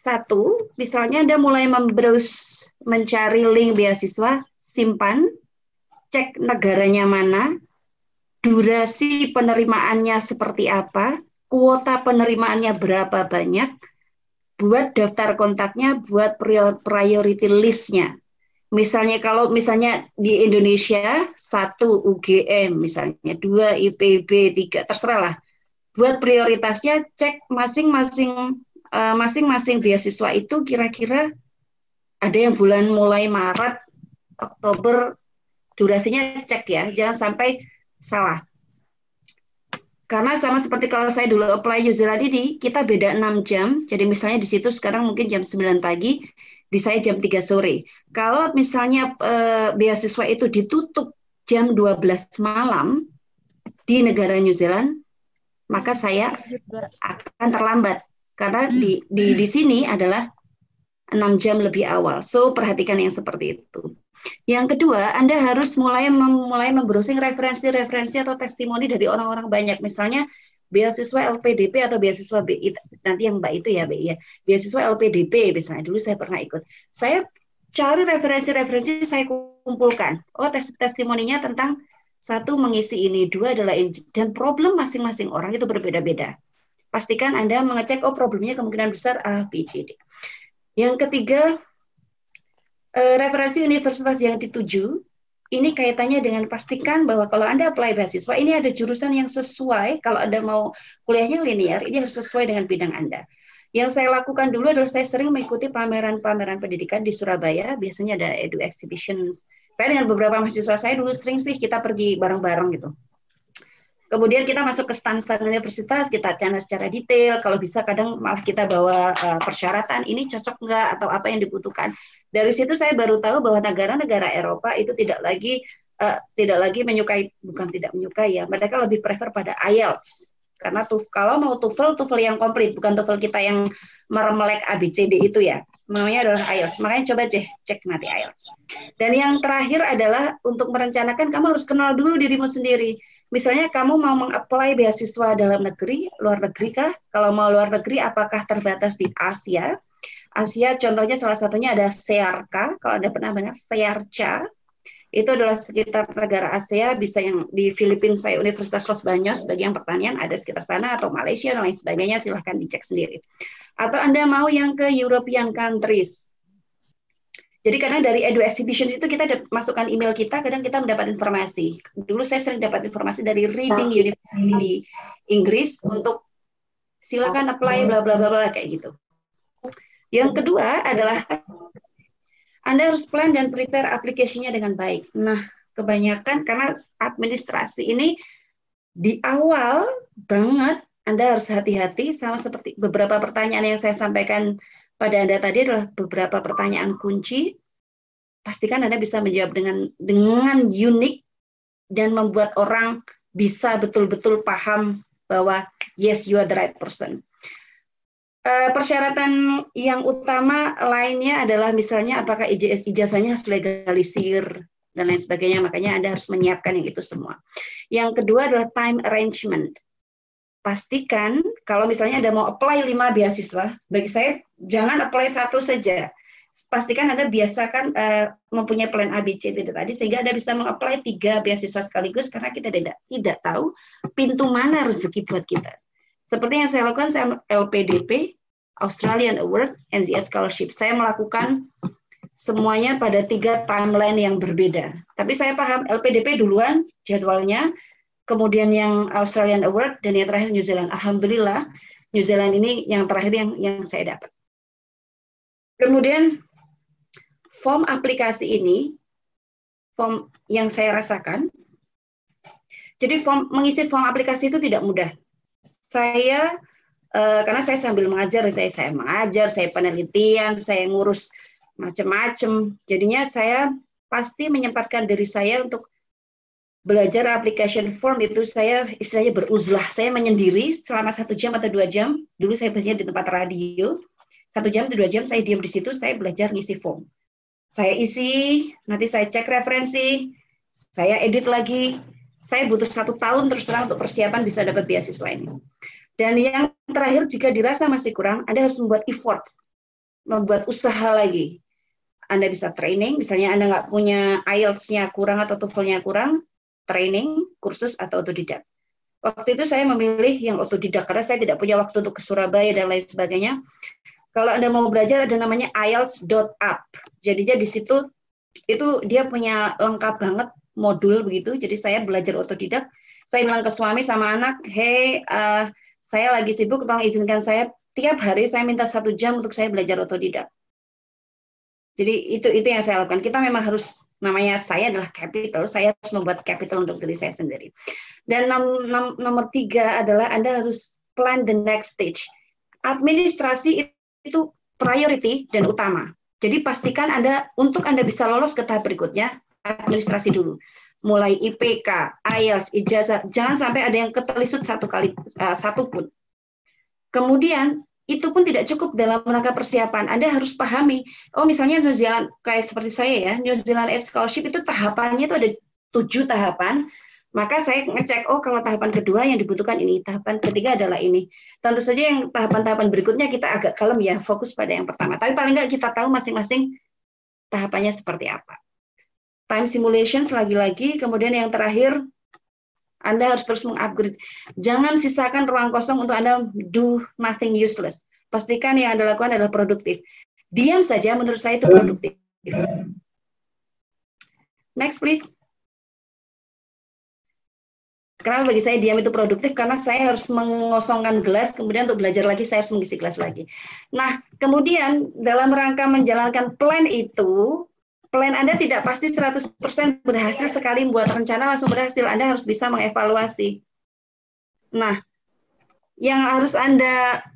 D: Satu, misalnya Anda mulai membrowse, mencari link beasiswa, simpan, cek negaranya mana, durasi penerimaannya seperti apa, kuota penerimaannya berapa banyak, buat daftar kontaknya, buat priority list-nya. Misalnya kalau di Indonesia 1 UGM misalnya, 2 IPB, 3 terserah lah. Buat prioritasnya, cek masing-masing beasiswa itu kira-kira ada yang bulan mulai Maret, Oktober, durasinya cek ya, jangan sampai salah. Karena sama seperti kalau saya dulu apply New ini, kita beda 6 jam, jadi misalnya di situ sekarang mungkin jam 9 pagi, di saya jam 3 sore. Kalau misalnya beasiswa itu ditutup jam 12 malam di negara New Zealand, maka saya akan terlambat. Karena di sini adalah 6 jam lebih awal. So, perhatikan yang seperti itu. Yang kedua, Anda harus mulai membrowsing referensi atau testimoni dari orang-orang banyak. Misalnya, beasiswa LPDP atau beasiswa BI. Nanti yang Mbak itu ya, BI ya. Beasiswa LPDP, misalnya. Dulu saya pernah ikut. Saya cari referensi, saya kumpulkan. Oh, testimoninya tentang 1, mengisi ini, 2 adalah ini. Dan problem masing-masing orang itu berbeda-beda. Pastikan Anda mengecek, oh problemnya kemungkinan besar A, B, C, D. Yang ketiga, referensi universitas yang dituju, ini kaitannya dengan pastikan bahwa kalau Anda apply beasiswa, ini ada jurusan yang sesuai, kalau Anda mau kuliahnya linear, ini harus sesuai dengan bidang Anda. Yang saya lakukan dulu adalah saya sering mengikuti pameran-pameran pendidikan di Surabaya, biasanya ada Edu Exhibitions. Saya dengan beberapa mahasiswa saya dulu sering sih kita pergi bareng-bareng gitu. Kemudian kita masuk ke stand-stand universitas, kita cana secara detail, kalau bisa kadang malah kita bawa persyaratan, ini cocok nggak atau apa yang dibutuhkan. Dari situ saya baru tahu bahwa negara-negara Eropa itu tidak lagi menyukai, bukan tidak menyukai ya, mereka lebih prefer pada IELTS. Karena kalau mau TOEFL yang komplit, bukan TOEFL kita yang meremelek ABCD itu ya. Maunya adalah IELTS. Makanya coba cek nanti IELTS. Dan yang terakhir adalah untuk merencanakan, kamu harus kenal dulu dirimu sendiri. Misalnya kamu mau meng-apply beasiswa dalam negeri, luar negeri kah? Kalau mau luar negeri, apakah terbatas di Asia? Asia contohnya salah satunya ada SEARCA, kalau Anda pernah dengar SEARCA, itu adalah sekitar negara Asia, bisa yang di Filipina, saya Universitas Los Baños, bagi yang pertanian ada sekitar sana, atau Malaysia, dan lain sebagainya, silahkan dicek sendiri. Atau Anda mau yang ke European countries. Jadi karena dari Edu Exhibition itu kita masukkan email kita, kadang kita mendapat informasi. Dulu saya sering dapat informasi dari Reading University di Inggris untuk silakan apply bla bla bla kayak gitu. Yang kedua adalah Anda harus plan dan prepare aplikasinya dengan baik. Nah, kebanyakan karena administrasi ini di awal banget Anda harus hati-hati, sama seperti beberapa pertanyaan yang saya sampaikan pada Anda tadi adalah beberapa pertanyaan kunci. Pastikan Anda bisa menjawab dengan unik dan membuat orang bisa betul-betul paham bahwa yes, you are the right person. Persyaratan yang utama lainnya adalah misalnya apakah ijazahnya harus legalisir dan lain sebagainya, makanya Anda harus menyiapkan yang itu semua. Yang kedua adalah time arrangement. Pastikan kalau misalnya Anda mau apply 5 beasiswa, bagi saya jangan apply 1 saja. Pastikan Anda biasakan mempunyai plan ABC tadi, sehingga Anda bisa mengapply 3 beasiswa sekaligus, karena kita tidak tahu pintu mana rezeki buat kita. Seperti yang saya lakukan, saya LPDP, Australian Award, NZS Scholarship. Saya melakukan semuanya pada 3 timeline yang berbeda. Tapi saya paham LPDP duluan jadwalnya, kemudian yang Australian Award, dan yang terakhir New Zealand. Alhamdulillah, New Zealand ini yang terakhir yang saya dapat. Kemudian form aplikasi ini, form yang saya rasakan, jadi mengisi form aplikasi itu tidak mudah. Saya karena saya sambil mengajar, saya mengajar, saya penelitian, saya ngurus macam-macam. Jadinya saya pasti menyempatkan diri saya untuk belajar application form itu. Saya istilahnya beruzlah. Saya menyendiri selama 1 jam atau 2 jam. Dulu saya belajar di tempat radio. 1 jam atau 2 jam saya diam di situ, saya belajar ngisi form. Saya isi, nanti saya cek referensi, saya edit lagi. Saya butuh 1 tahun terus terang untuk persiapan bisa dapat beasiswa ini. Dan yang terakhir, jika dirasa masih kurang, Anda harus membuat effort, membuat usaha lagi. Anda bisa training, misalnya Anda nggak punya IELTS-nya kurang atau TOEFL-nya kurang, training, kursus, atau otodidak. Waktu itu saya memilih yang otodidak, karena saya tidak punya waktu untuk ke Surabaya dan lain sebagainya. Kalau Anda mau belajar, ada namanya IELTS.app. Jadinya di situ, itu dia punya lengkap banget modul begitu. Jadi saya belajar otodidak. Saya bilang ke suami sama anak, hey, saya lagi sibuk, tolong izinkan saya tiap hari saya minta 1 jam untuk saya belajar otodidak. Jadi itu yang saya lakukan. Kita memang harus, namanya saya adalah capital, saya harus membuat capital untuk diri saya sendiri. Dan nomor 3 adalah Anda harus plan the next stage. Administrasi itu priority dan utama. Jadi pastikan untuk Anda bisa lolos ke tahap berikutnya, administrasi dulu. Mulai IPK, IELTS, ijazah, jangan sampai ada yang ketelisut satu pun. Kemudian itu pun tidak cukup dalam rangka persiapan. Anda harus pahami, misalnya New Zealand, kayak seperti saya ya, New Zealand Scholarship itu tahapannya itu ada 7 tahapan. Maka saya ngecek, kalau tahapan kedua yang dibutuhkan ini, tahapan ketiga adalah ini. Tentu saja yang tahapan-tahapan berikutnya kita agak kalem ya, fokus pada yang pertama. Tapi paling nggak kita tahu masing-masing tahapannya seperti apa. Time simulations lagi-lagi, kemudian yang terakhir, Anda harus terus mengupgrade. Jangan sisakan ruang kosong untuk Anda do nothing useless. Pastikan yang Anda lakukan adalah produktif. Diam saja menurut saya itu produktif. Next please. Kenapa bagi saya diam itu produktif? Karena saya harus mengosongkan gelas, kemudian untuk belajar lagi saya harus mengisi gelas lagi. Nah, kemudian dalam rangka menjalankan plan itu, plan Anda tidak pasti 100% berhasil sekali membuat rencana langsung berhasil. Anda harus bisa mengevaluasi. Nah, yang harus Anda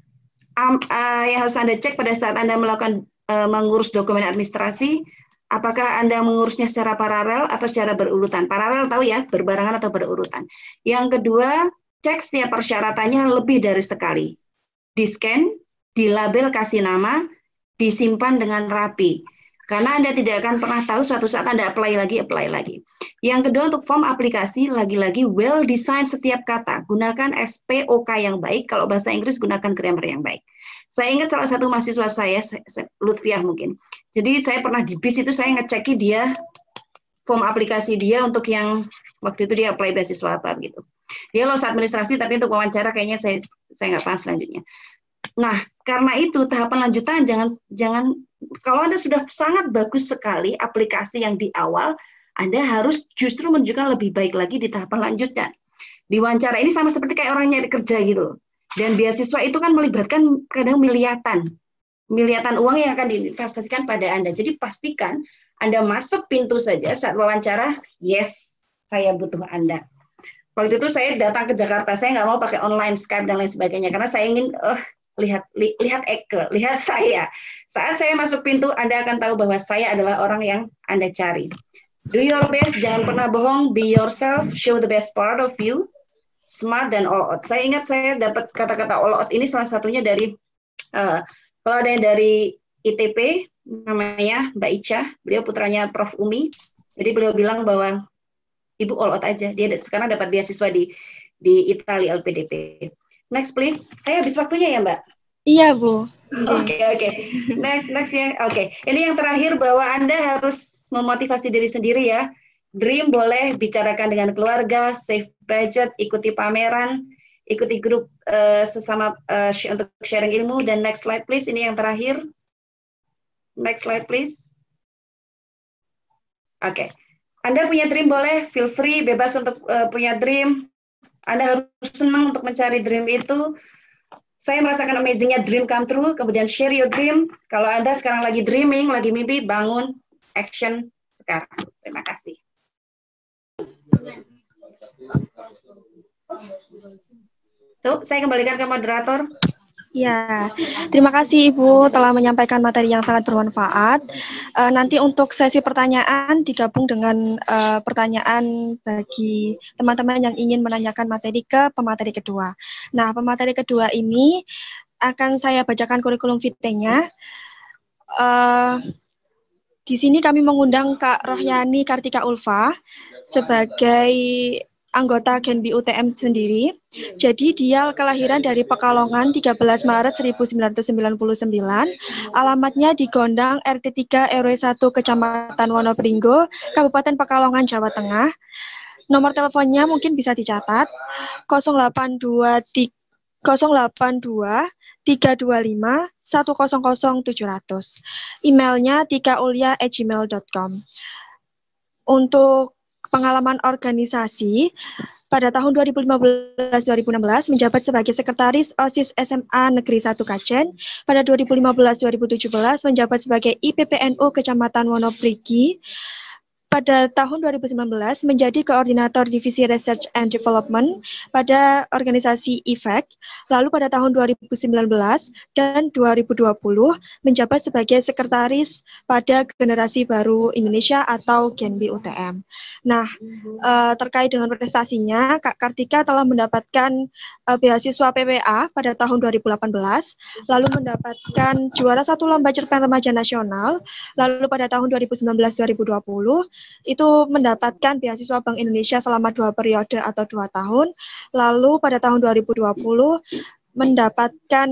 D: cek pada saat Anda melakukan mengurus dokumen administrasi, apakah Anda mengurusnya secara paralel atau secara berurutan? Paralel tahu ya, berbarengan atau berurutan. Yang kedua, cek setiap persyaratannya lebih dari sekali. Di-scan, dilabel kasih nama, disimpan dengan rapi. Karena Anda tidak akan pernah tahu suatu saat Anda apply lagi. Yang kedua, untuk form aplikasi, lagi-lagi well design setiap kata. Gunakan SPOK yang baik, kalau bahasa Inggris gunakan grammar yang baik. Saya ingat salah satu mahasiswa saya, Lutfiah mungkin. Jadi saya pernah di BIS itu saya ngeceki dia, form aplikasi dia untuk yang, waktu itu dia apply beasiswa apa gitu. Dia lolos administrasi, tapi untuk wawancara kayaknya saya nggak paham selanjutnya. Nah, karena itu tahapan lanjutan jangan kalau Anda sudah sangat bagus sekali aplikasi yang di awal, Anda harus justru menunjukkan lebih baik lagi di tahapan lanjutnya. Di wawancara ini sama seperti kayak orang nyari kerja gitu. Dan beasiswa itu kan melibatkan kadang miliatan uang yang akan diinvestasikan pada Anda. Jadi pastikan Anda masuk pintu saja saat wawancara, yes, saya butuh Anda. Waktu itu saya datang ke Jakarta, saya nggak mau pakai online Skype dan lain sebagainya, karena saya ingin lihat Eke, lihat saya. Saat saya masuk pintu, Anda akan tahu bahwa saya adalah orang yang Anda cari. Do your best, jangan pernah bohong, be yourself, show the best part of you, smart dan all out. Saya ingat saya dapat kata-kata all out ini salah satunya dari, kalau ada yang dari ITP, namanya Mbak Ica, beliau putranya Prof. Umi, jadi beliau bilang bahwa Ibu all out aja, dia sekarang dapat beasiswa di Italia LPDP. Next please. Saya habis waktunya ya, Mbak?
A: Iya, Bu.
D: Oke. Next ya. Oke. Ini yang terakhir bahwa Anda harus memotivasi diri sendiri ya. Dream boleh bicarakan dengan keluarga, save budget, ikuti pameran, ikuti grup sesama untuk sharing ilmu, dan next slide please. Ini yang terakhir. Next slide please. Oke. Anda punya dream boleh, feel free, bebas untuk punya dream. Anda harus senang untuk mencari dream itu. Saya merasakan amazingnya dream come true, kemudian share your dream. Kalau Anda sekarang lagi dreaming, lagi mimpi, bangun, action sekarang. Terima kasih. Tuh, saya kembalikan ke moderator.
A: Ya, terima kasih Ibu telah menyampaikan materi yang sangat bermanfaat. Nanti untuk sesi pertanyaan digabung dengan pertanyaan bagi teman-teman yang ingin menanyakan materi ke pemateri kedua. Nah, pemateri kedua ini akan saya bacakan kurikulum vitae-nya. Di sini kami mengundang Kak Rohyani Kartika Ulfa sebagai anggota Genbi UTM sendiri. Jadi dia kelahiran dari Pekalongan 13 Maret 1999. Alamatnya di Gondang RT 3 RW 1 Kecamatan Wonopringgo, Kabupaten Pekalongan, Jawa Tengah. Nomor teleponnya mungkin bisa dicatat 082 325 100 700. Emailnya tikaulia@gmail.com. Untuk pengalaman organisasi, pada tahun 2015-2016 menjabat sebagai Sekretaris OSIS SMA Negeri 1 Kajen. Pada 2015-2017 menjabat sebagai IPPNU Kecamatan Wonopringgi. Pada tahun 2019 menjadi Koordinator Divisi Research and Development pada organisasi IFEC. Lalu pada tahun 2019 dan 2020 menjabat sebagai Sekretaris pada Generasi Baru Indonesia atau Genbi UTM. Nah, terkait dengan prestasinya, Kak Kartika telah mendapatkan beasiswa PWA pada tahun 2018, lalu mendapatkan juara 1 Lomba Cerpen Remaja Nasional, lalu pada tahun 2019-2020 itu mendapatkan beasiswa Bank Indonesia selama 2 periode atau 2 tahun, lalu pada tahun 2020 mendapatkan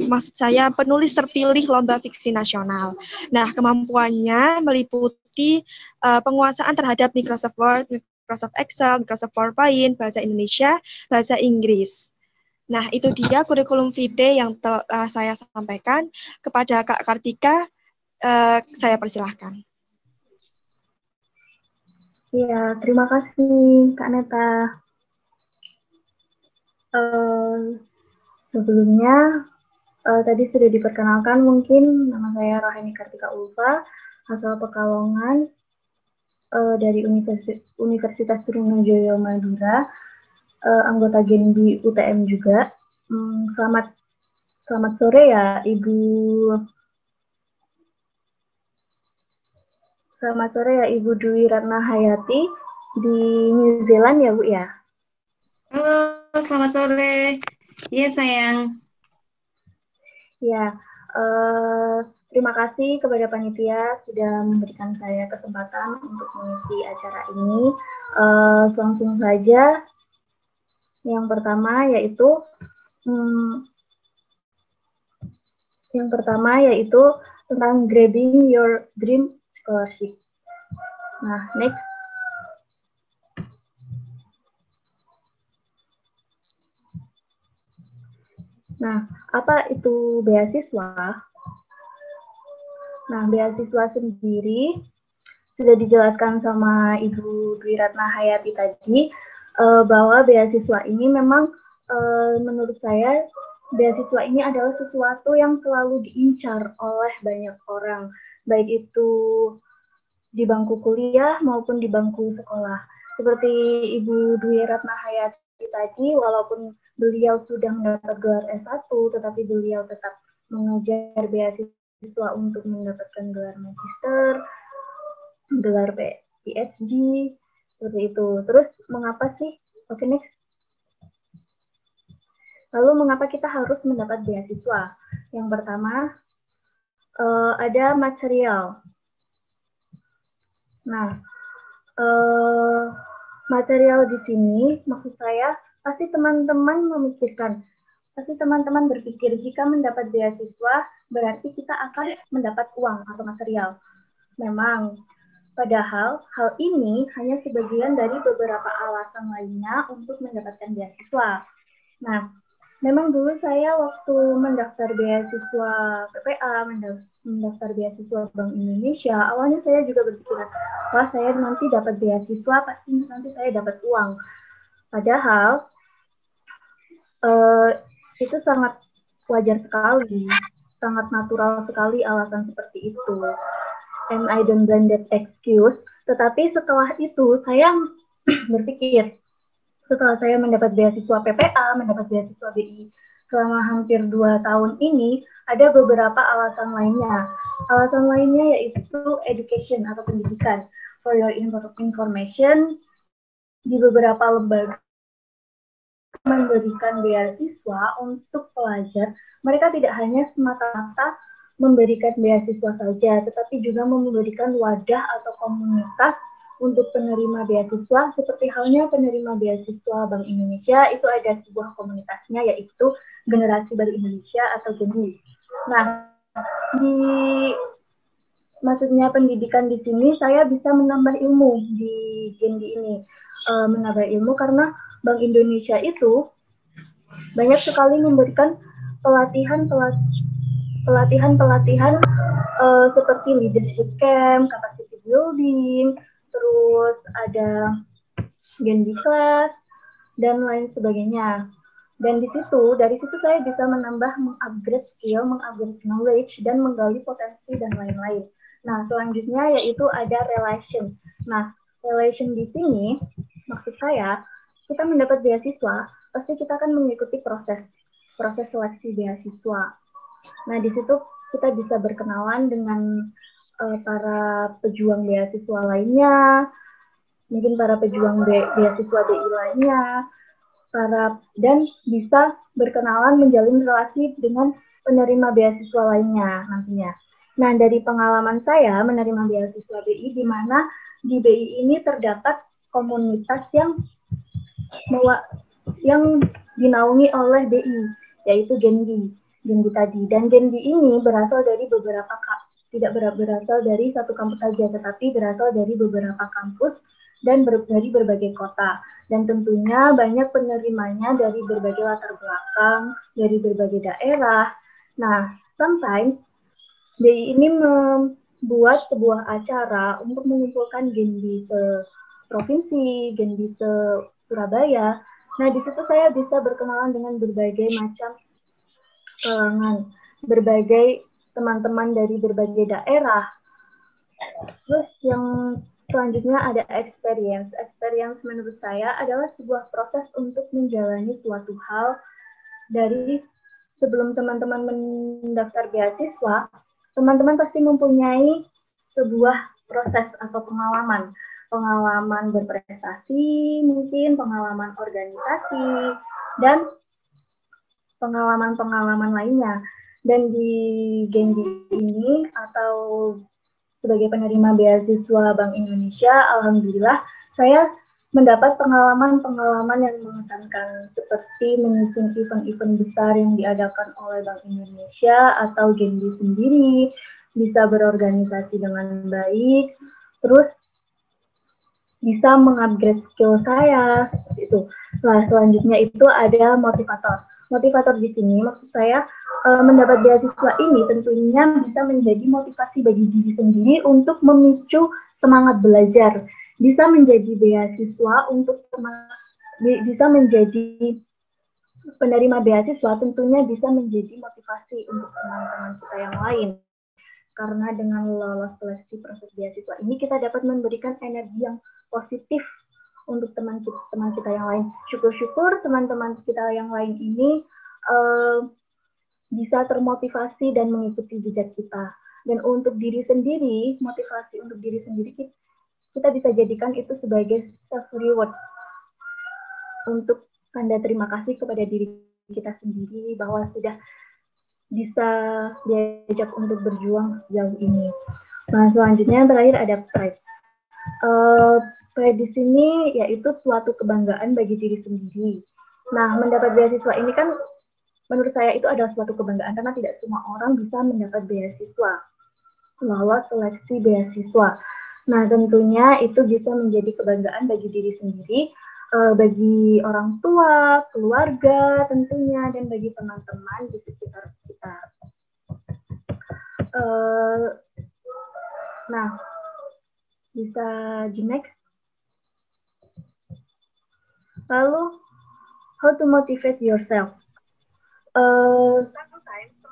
A: maksud saya penulis terpilih Lomba Fiksi Nasional. Nah, kemampuannya meliputi penguasaan terhadap Microsoft Word, Microsoft Excel, Microsoft PowerPoint, bahasa Indonesia, bahasa Inggris. Nah, itu dia kurikulum vitae yang telah saya sampaikan kepada Kak Kartika. Saya persilahkan.
F: Ya, terima kasih Kak Neta. Sebelumnya tadi sudah diperkenalkan, mungkin nama saya Rohyani Kartika Ulfa, asal Pekalongan, dari Universitas Trunojoyo Madura, anggota Genbi UTM juga. Selamat sore ya Ibu. Selamat sore ya Ibu Dwi Ratna Hayati di New Zealand ya Bu ya.
D: Halo, selamat sore. Iya sayang.
F: Ya, terima kasih kepada panitia sudah memberikan saya kesempatan untuk mengisi acara ini. Langsung saja, yang pertama yaitu tentang Grabbing Your Dream Scholarship. Nah, next. Nah, apa itu beasiswa? Nah, beasiswa sendiri sudah dijelaskan sama Ibu Dwi Ratna Hayati tadi, bahwa beasiswa ini memang menurut saya beasiswa ini adalah sesuatu yang selalu diincar oleh banyak orang, baik itu di bangku kuliah maupun di bangku sekolah. Seperti Ibu Dwi Ratna Hayati tadi, walaupun beliau sudah mendapat gelar S1, tetapi beliau tetap mengejar beasiswa untuk mendapatkan gelar magister, gelar PhD, seperti itu. Terus mengapa sih? Oke, next. Lalu mengapa kita harus mendapat beasiswa? Yang pertama, ada material. Nah, material di sini maksud saya pasti teman-teman berpikir jika mendapat beasiswa berarti kita akan mendapat uang atau material. Memang, padahal hal ini hanya sebagian dari beberapa alasan lainnya untuk mendapatkan beasiswa. Nah, memang dulu saya waktu mendaftar beasiswa PPA, mendaftar beasiswa Bank Indonesia, awalnya saya juga berpikiran, wah saya nanti dapat beasiswa, pasti nanti saya dapat uang. Padahal itu sangat wajar sekali, sangat natural sekali alasan seperti itu. And I don't blame that excuse. Tetapi setelah itu saya berpikir, setelah saya mendapat beasiswa PPA, mendapat beasiswa BI selama hampir 2 tahun ini, ada beberapa alasan lainnya. Alasan lainnya yaitu education atau pendidikan. For your information, di beberapa lembaga memberikan beasiswa untuk pelajar, mereka tidak hanya semata-mata memberikan beasiswa saja, tetapi juga memberikan wadah atau komunitas untuk penerima beasiswa, seperti halnya penerima beasiswa Bank Indonesia, itu ada sebuah komunitasnya, yaitu Generasi Baru Indonesia atau GENI. Nah, maksudnya pendidikan di sini, saya bisa menambah ilmu di GENI ini. Menambah ilmu karena Bank Indonesia itu banyak sekali memberikan pelatihan seperti leadership camp, capacity building, terus ada Genbi class dan lain sebagainya. Dan dari situ saya bisa menambah, mengupgrade skill, mengupgrade knowledge, dan menggali potensi dan lain-lain. Nah, selanjutnya yaitu ada relation. Nah, relation di sini maksud saya, kita mendapat beasiswa, pasti kita akan mengikuti proses seleksi beasiswa. Nah, di situ kita bisa berkenalan dengan para pejuang beasiswa lainnya, mungkin para pejuang beasiswa BI lainnya, dan bisa berkenalan, menjalin relasi dengan penerima beasiswa lainnya nantinya. Nah, dari pengalaman saya menerima beasiswa BI, di mana di BI ini terdapat komunitas yang dinaungi oleh BI, yaitu Genbi tadi. Dan Genbi ini berasal dari tidak berasal dari satu kampus saja, tetapi berasal dari beberapa kampus dan dari berbagai kota. Dan tentunya banyak penerimanya dari berbagai latar belakang, dari berbagai daerah. Nah, sometimes BI ini membuat sebuah acara untuk mengumpulkan Genbi se provinsi, Genbi se Surabaya. Nah, di situ saya bisa berkenalan dengan berbagai macam kalangan, berbagai teman-teman dari berbagai daerah. Terus yang selanjutnya ada experience. Experience menurut saya adalah sebuah proses untuk menjalani suatu hal. Dari sebelum teman-teman mendaftar beasiswa, teman-teman pasti mempunyai sebuah proses atau pengalaman berprestasi, mungkin pengalaman organisasi, dan pengalaman-pengalaman lainnya. Dan di Genbi ini atau sebagai penerima beasiswa Bank Indonesia, alhamdulillah saya mendapat pengalaman-pengalaman yang mengesankan, seperti menyusun event-event besar yang diadakan oleh Bank Indonesia atau Genbi sendiri, bisa berorganisasi dengan baik, terus bisa mengupgrade skill saya, seperti itu. Nah, selanjutnya itu ada motivator. Motivator di sini maksud saya mendapat beasiswa ini tentunya bisa menjadi motivasi bagi diri sendiri untuk memicu semangat belajar. Bisa menjadi beasiswa bisa menjadi penerima beasiswa, tentunya bisa menjadi motivasi untuk teman-teman kita yang lain. Karena dengan lolos seleksi proses beasiswa ini, kita dapat memberikan energi yang positif untuk teman kita yang lain. Syukur-syukur teman-teman kita yang lain ini bisa termotivasi dan mengikuti jejak kita. Dan untuk diri sendiri, motivasi untuk diri sendiri, kita bisa jadikan itu sebagai self-reward. Untuk tanda terima kasih kepada diri kita sendiri bahwa sudah bisa diajak untuk berjuang sejauh ini. Nah, selanjutnya yang terakhir ada pride. Pride di sini yaitu suatu kebanggaan bagi diri sendiri. Nah, mendapat beasiswa ini kan menurut saya itu adalah suatu kebanggaan karena tidak semua orang bisa mendapat beasiswa, lolos seleksi beasiswa. Nah, tentunya itu bisa menjadi kebanggaan bagi diri sendiri, bagi orang tua, keluarga tentunya, dan bagi teman-teman di sekitar kita. Nah, bisa di next. Lalu, how to motivate yourself?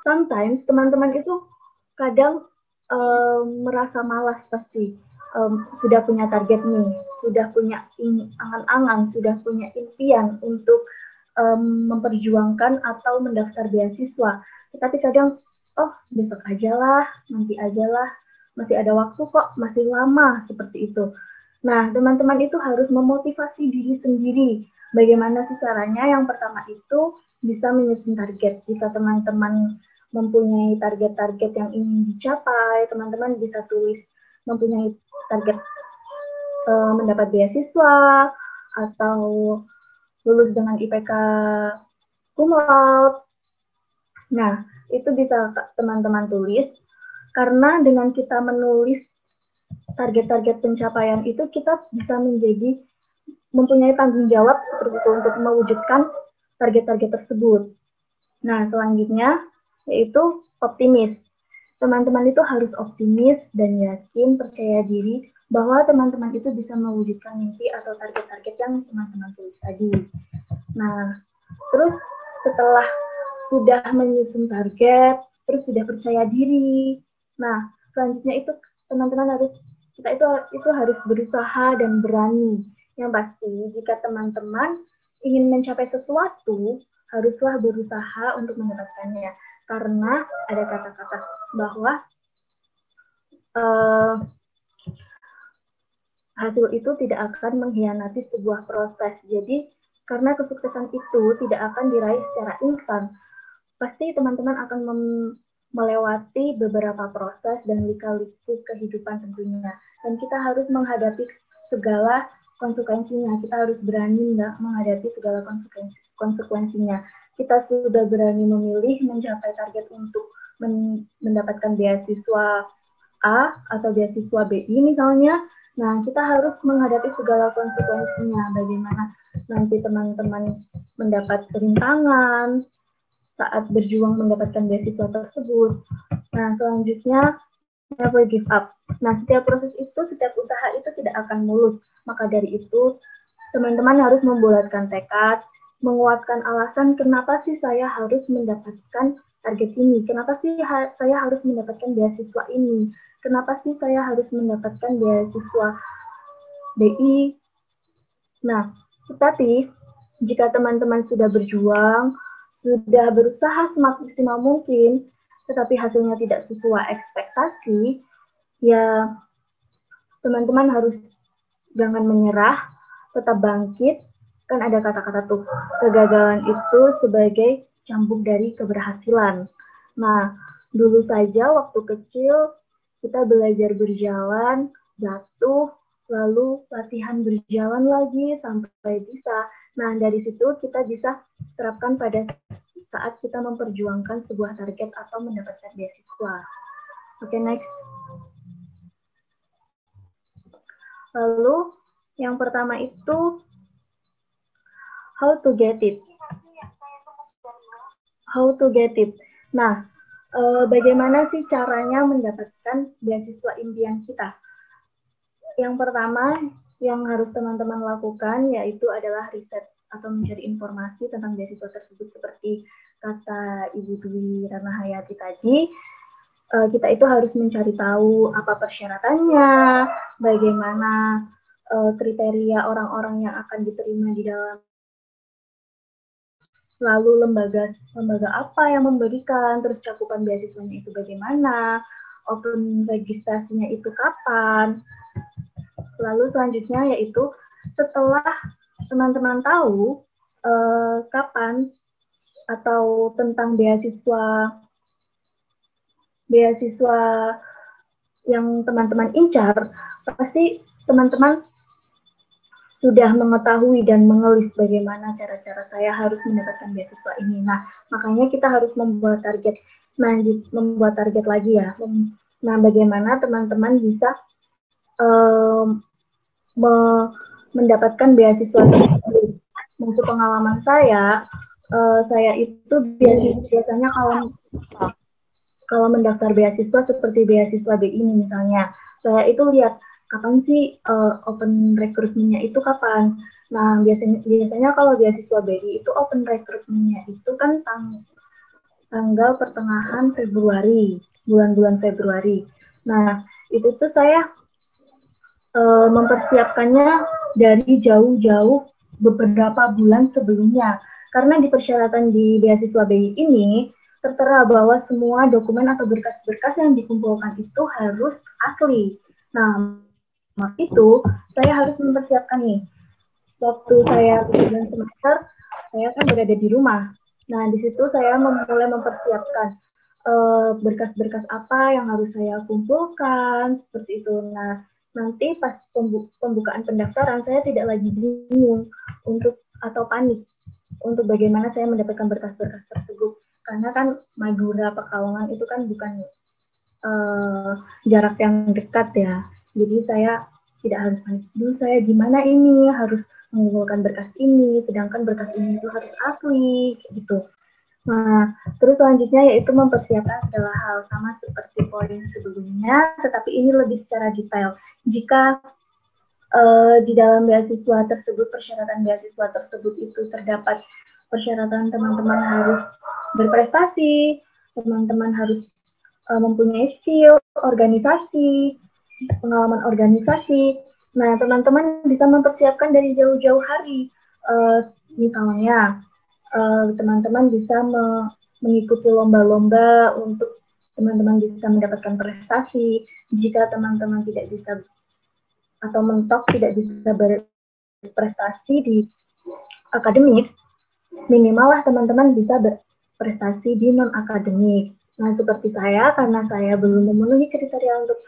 F: Sometimes teman-teman itu kadang merasa malas pasti. Sudah punya target nih, sudah punya angan-angan, sudah punya impian untuk memperjuangkan atau mendaftar beasiswa. Tetapi kadang, oh besok aja lah, nanti aja lah, masih ada waktu kok, masih lama, seperti itu. Nah, teman-teman itu harus memotivasi diri sendiri. Bagaimana sih caranya? Yang pertama itu bisa menyusun target. Jika teman-teman mempunyai target-target yang ingin dicapai, teman-teman bisa tulis mempunyai target mendapat beasiswa atau lulus dengan IPK cum laude. Nah, itu bisa teman-teman tulis, karena dengan kita menulis target-target pencapaian itu, kita bisa mempunyai tanggung jawab seperti itu untuk mewujudkan target-target tersebut. Nah, selanjutnya yaitu optimis. Teman-teman itu harus optimis dan yakin, percaya diri bahwa teman-teman itu bisa mewujudkan mimpi atau target-target yang teman-teman tulis tadi. Nah, terus setelah sudah menyusun target, terus sudah percaya diri. Nah, selanjutnya itu teman-teman itu harus berusaha dan berani. Yang pasti, jika teman-teman ingin mencapai sesuatu, haruslah berusaha untuk mendapatkannya. Karena ada kata-kata bahwa hasil itu tidak akan mengkhianati sebuah proses. Jadi, karena kesuksesan itu tidak akan diraih secara instan, pasti teman-teman akan melewati beberapa proses dan lika-liku kehidupan tentunya. Dan kita harus menghadapi segala konsekuensinya. Kita harus berani menghadapi segala konsekuensinya. Kita sudah berani memilih mencapai target untuk mendapatkan beasiswa A atau beasiswa BI misalnya. Nah, kita harus menghadapi segala konsekuensinya. Bagaimana nanti teman-teman mendapat rintangan saat berjuang mendapatkan beasiswa tersebut. Nah, selanjutnya, never give up. Nah, setiap proses itu, setiap usaha itu tidak akan mulus. Maka dari itu, teman-teman harus membulatkan tekad, menguatkan alasan kenapa sih saya harus mendapatkan target ini, kenapa sih saya harus mendapatkan beasiswa ini, kenapa sih saya harus mendapatkan beasiswa BI. Nah, tetapi jika teman-teman sudah berjuang, sudah berusaha semaksimal mungkin, tetapi hasilnya tidak sesuai ekspektasi, ya teman-teman harus jangan menyerah, tetap bangkit. Kan ada kata-kata tuh, kegagalan itu sebagai cambuk dari keberhasilan. Nah, dulu saja waktu kecil kita belajar berjalan, jatuh, lalu latihan berjalan lagi sampai bisa. Nah, dari situ kita bisa terapkan pada saat kita memperjuangkan sebuah target atau mendapatkan beasiswa. Oke, next. Lalu, yang pertama itu how to get it. How to get it. Nah, bagaimana sih caranya mendapatkan beasiswa impian kita? Yang pertama yang harus teman-teman lakukan yaitu adalah riset atau mencari informasi tentang beasiswa tersebut, seperti kata Ibu Dwi Ranahayati tadi. Kita itu harus mencari tahu apa persyaratannya, bagaimana kriteria orang-orang yang akan diterima di dalam, lalu lembaga apa yang memberikan, terus cakupan beasiswanya itu bagaimana, open registrasinya itu kapan. Lalu selanjutnya yaitu setelah teman-teman tahu kapan atau tentang beasiswa yang teman-teman incar, pasti teman-teman sudah mengetahui dan mengelis bagaimana cara-cara saya harus mendapatkan beasiswa ini. Nah, makanya kita harus membuat target lagi ya. Nah, bagaimana teman-teman bisa mendapatkan beasiswa tersebut. Untuk pengalaman saya itu biasanya kalau mendaftar beasiswa seperti beasiswa BI misalnya, saya itu lihat kapan sih open recruitment-nya itu kapan? Nah, biasanya kalau beasiswa BI itu open recruitment-nya itu kan tanggal pertengahan Februari, bulan-bulan Februari. Nah, itu tuh saya mempersiapkannya dari jauh-jauh beberapa bulan sebelumnya. Karena di persyaratan di beasiswa BI ini tertera bahwa semua dokumen atau berkas-berkas yang dikumpulkan itu harus asli. Nah, itu saya harus mempersiapkan nih. Waktu saya ujian semester, saya kan berada di rumah. Nah, di situ saya mulai mempersiapkan berkas-berkas apa yang harus saya kumpulkan, seperti itu. Nah, nanti pas pembukaan pendaftaran, saya tidak lagi bingung atau panik untuk bagaimana saya mendapatkan berkas-berkas tersebut. Karena kan Madura Pekalongan itu kan bukan jarak yang dekat ya. Jadi saya tidak harus panik dulu, saya gimana ini harus mengumpulkan berkas ini, sedangkan berkas ini itu harus asli, gitu. Nah, terus selanjutnya yaitu mempersiapkan segala hal sama seperti poin sebelumnya, tetapi ini lebih secara detail. Jika di dalam beasiswa tersebut, persyaratan beasiswa tersebut itu terdapat persyaratan teman-teman harus berprestasi, teman-teman harus mempunyai skill, organisasi, pengalaman organisasi. Nah, teman-teman bisa mempersiapkan dari jauh-jauh hari. Misalnya, teman-teman bisa mengikuti lomba-lomba untuk teman-teman bisa mendapatkan prestasi. Jika teman-teman tidak bisa atau mentok tidak bisa berprestasi di akademik, minimal lah teman-teman bisa berprestasi di non-akademik. Nah, seperti saya, karena saya belum memenuhi kriteria untuk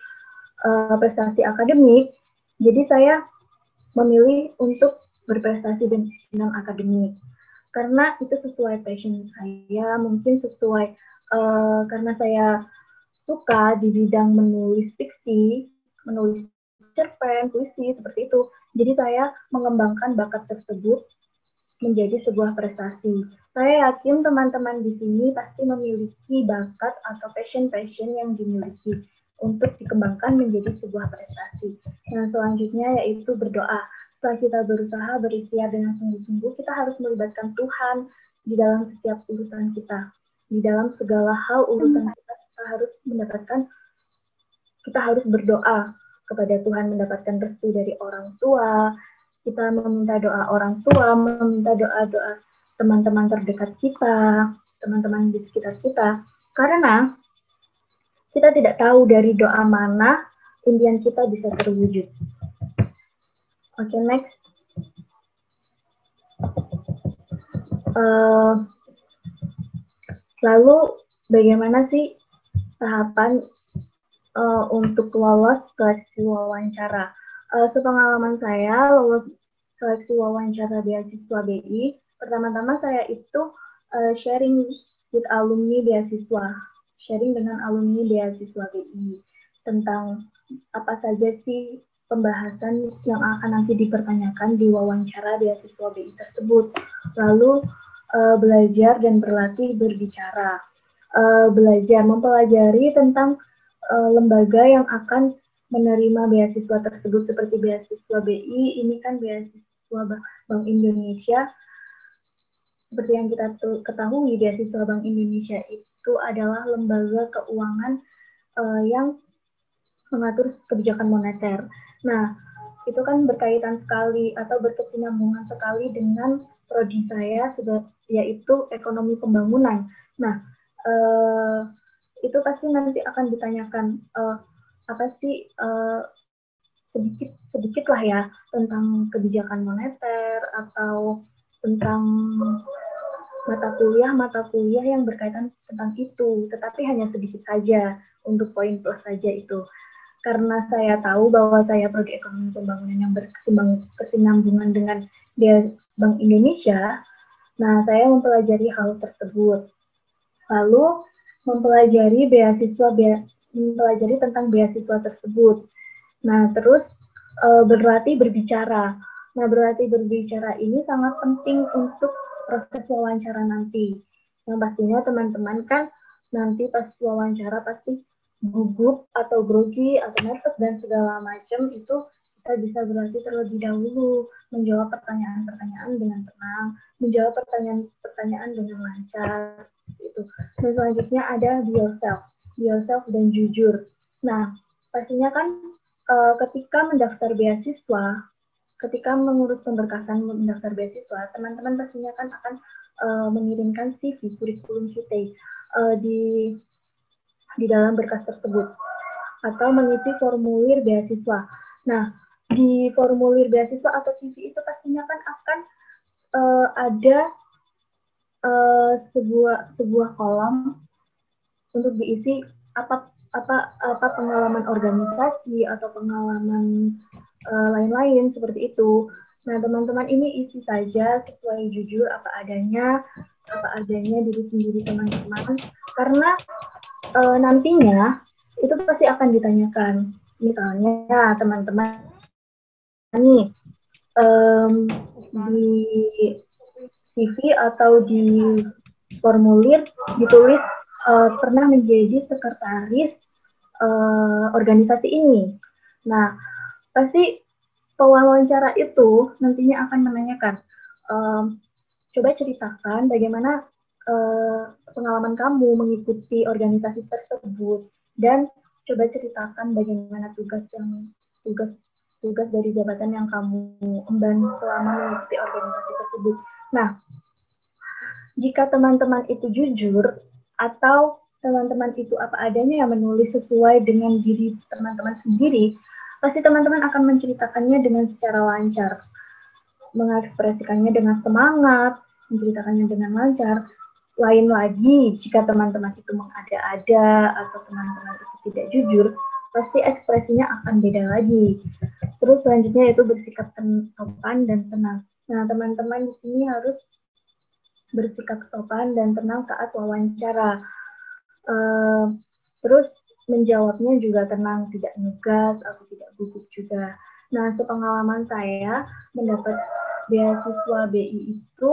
F: prestasi akademik, jadi saya memilih untuk berprestasi di non-akademik. Karena itu sesuai passion saya, mungkin sesuai karena saya suka di bidang menulis fiksi, menulis cerpen, puisi, seperti itu. Jadi saya mengembangkan bakat tersebut menjadi sebuah prestasi. Saya yakin teman-teman di sini pasti memiliki bakat atau passion yang dimiliki untuk dikembangkan menjadi sebuah prestasi. Nah, selanjutnya yaitu berdoa. Setelah kita berusaha berikhtiar dengan sungguh-sungguh, kita harus melibatkan Tuhan di dalam setiap urusan kita. Di dalam segala hal urusan kita kita harus berdoa kepada Tuhan, mendapatkan restu dari orang tua. Kita meminta doa orang tua, meminta doa-doa teman-teman terdekat kita, teman-teman di sekitar kita. Karena kita tidak tahu dari doa mana impian kita bisa terwujud. Oke, next. Lalu bagaimana sih tahapan untuk lolos seleksi wawancara? Sepengalaman saya lolos seleksi wawancara beasiswa BI, pertama-tama saya itu sharing with alumni beasiswa, sharing dengan alumni beasiswa BI tentang apa saja sih pembahasan yang akan nanti dipertanyakan di wawancara beasiswa BI tersebut. Lalu belajar dan berlatih berbicara, belajar mempelajari tentang lembaga yang akan menerima beasiswa tersebut seperti beasiswa BI, ini kan beasiswa Bank Indonesia. Seperti yang kita ketahui, beasiswa Bank Indonesia itu adalah lembaga keuangan yang mengatur kebijakan moneter. Nah, itu kan berkaitan sekali atau berkesinambungan sekali dengan prodi saya, yaitu ekonomi pembangunan. Nah, itu pasti nanti akan ditanyakan apa sih sedikit lah ya tentang kebijakan moneter atau tentang mata kuliah yang berkaitan tentang itu, tetapi hanya sedikit saja untuk poin plus saja itu. Karena saya tahu bahwa saya prodi ekonomi pembangunan yang berkesinambungan dengan Bank Indonesia, nah saya mempelajari hal tersebut. Lalu mempelajari tentang beasiswa tersebut. Nah, terus berlatih berbicara. Nah, berlatih berbicara ini sangat penting untuk proses wawancara nanti. Yang pastinya teman-teman kan nanti pas wawancara pasti gugup atau grogi atau nervous dan segala macam, itu kita bisa berlatih terlebih dahulu menjawab pertanyaan-pertanyaan dengan tenang, menjawab pertanyaan-pertanyaan dengan lancar. Itu. Dan selanjutnya ada be yourself dan jujur. Nah, pastinya kan ketika mendaftar beasiswa, ketika mengurus pemberkasan mendaftar beasiswa, teman-teman pastinya kan akan mengirimkan CV, kurikulum vitae, di dalam berkas tersebut, atau mengisi formulir beasiswa. Nah, di formulir beasiswa atau CV itu pastinya kan akan ada sebuah kolom untuk diisi apa pengalaman organisasi atau pengalaman lain-lain seperti itu. Nah, teman-teman ini isi saja sesuai jujur apa adanya diri sendiri teman-teman, karena nantinya itu pasti akan ditanyakan. Misalnya teman-teman nih di CV atau di formulir ditulis pernah menjadi sekretaris organisasi ini. Nah, pasti pewawancara itu nantinya akan menanyakan, coba ceritakan bagaimana pengalaman kamu mengikuti organisasi tersebut, dan coba ceritakan bagaimana tugas dari jabatan yang kamu emban selama mengikuti organisasi tersebut. Nah, jika teman-teman itu jujur atau teman-teman itu apa adanya yang menulis sesuai dengan diri teman-teman sendiri, pasti teman-teman akan menceritakannya dengan secara lancar, mengekspresikannya dengan semangat, menceritakannya dengan lancar. Lain lagi jika teman-teman itu mengada-ada atau teman-teman itu tidak jujur, pasti ekspresinya akan beda lagi. Terus selanjutnya itu bersikap sopan dan tenang. Nah, teman-teman di sini harus bersikap sopan dan tenang saat wawancara. Terus menjawabnya juga tenang, tidak ngegas atau tidak gugup juga. Nah, sepengalaman saya mendapat beasiswa BI itu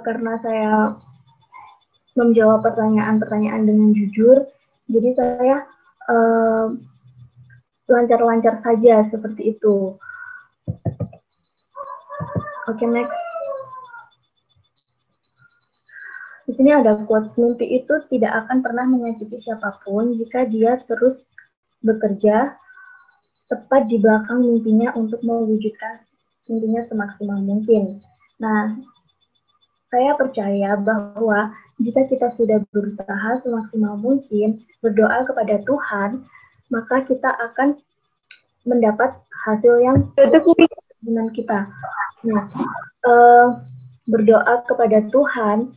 F: karena saya menjawab pertanyaan-pertanyaan dengan jujur, jadi saya lancar-lancar saja seperti itu. Oke, next. Di sini ada quotes, mimpi itu tidak akan pernah menyakiti siapapun jika dia terus bekerja tepat di belakang mimpinya untuk mewujudkan mimpinya semaksimal mungkin. Nah, saya percaya bahwa jika kita sudah berusaha semaksimal mungkin, berdoa kepada Tuhan, maka kita akan mendapat hasil yang dengan kita. Nah, berdoa kepada Tuhan,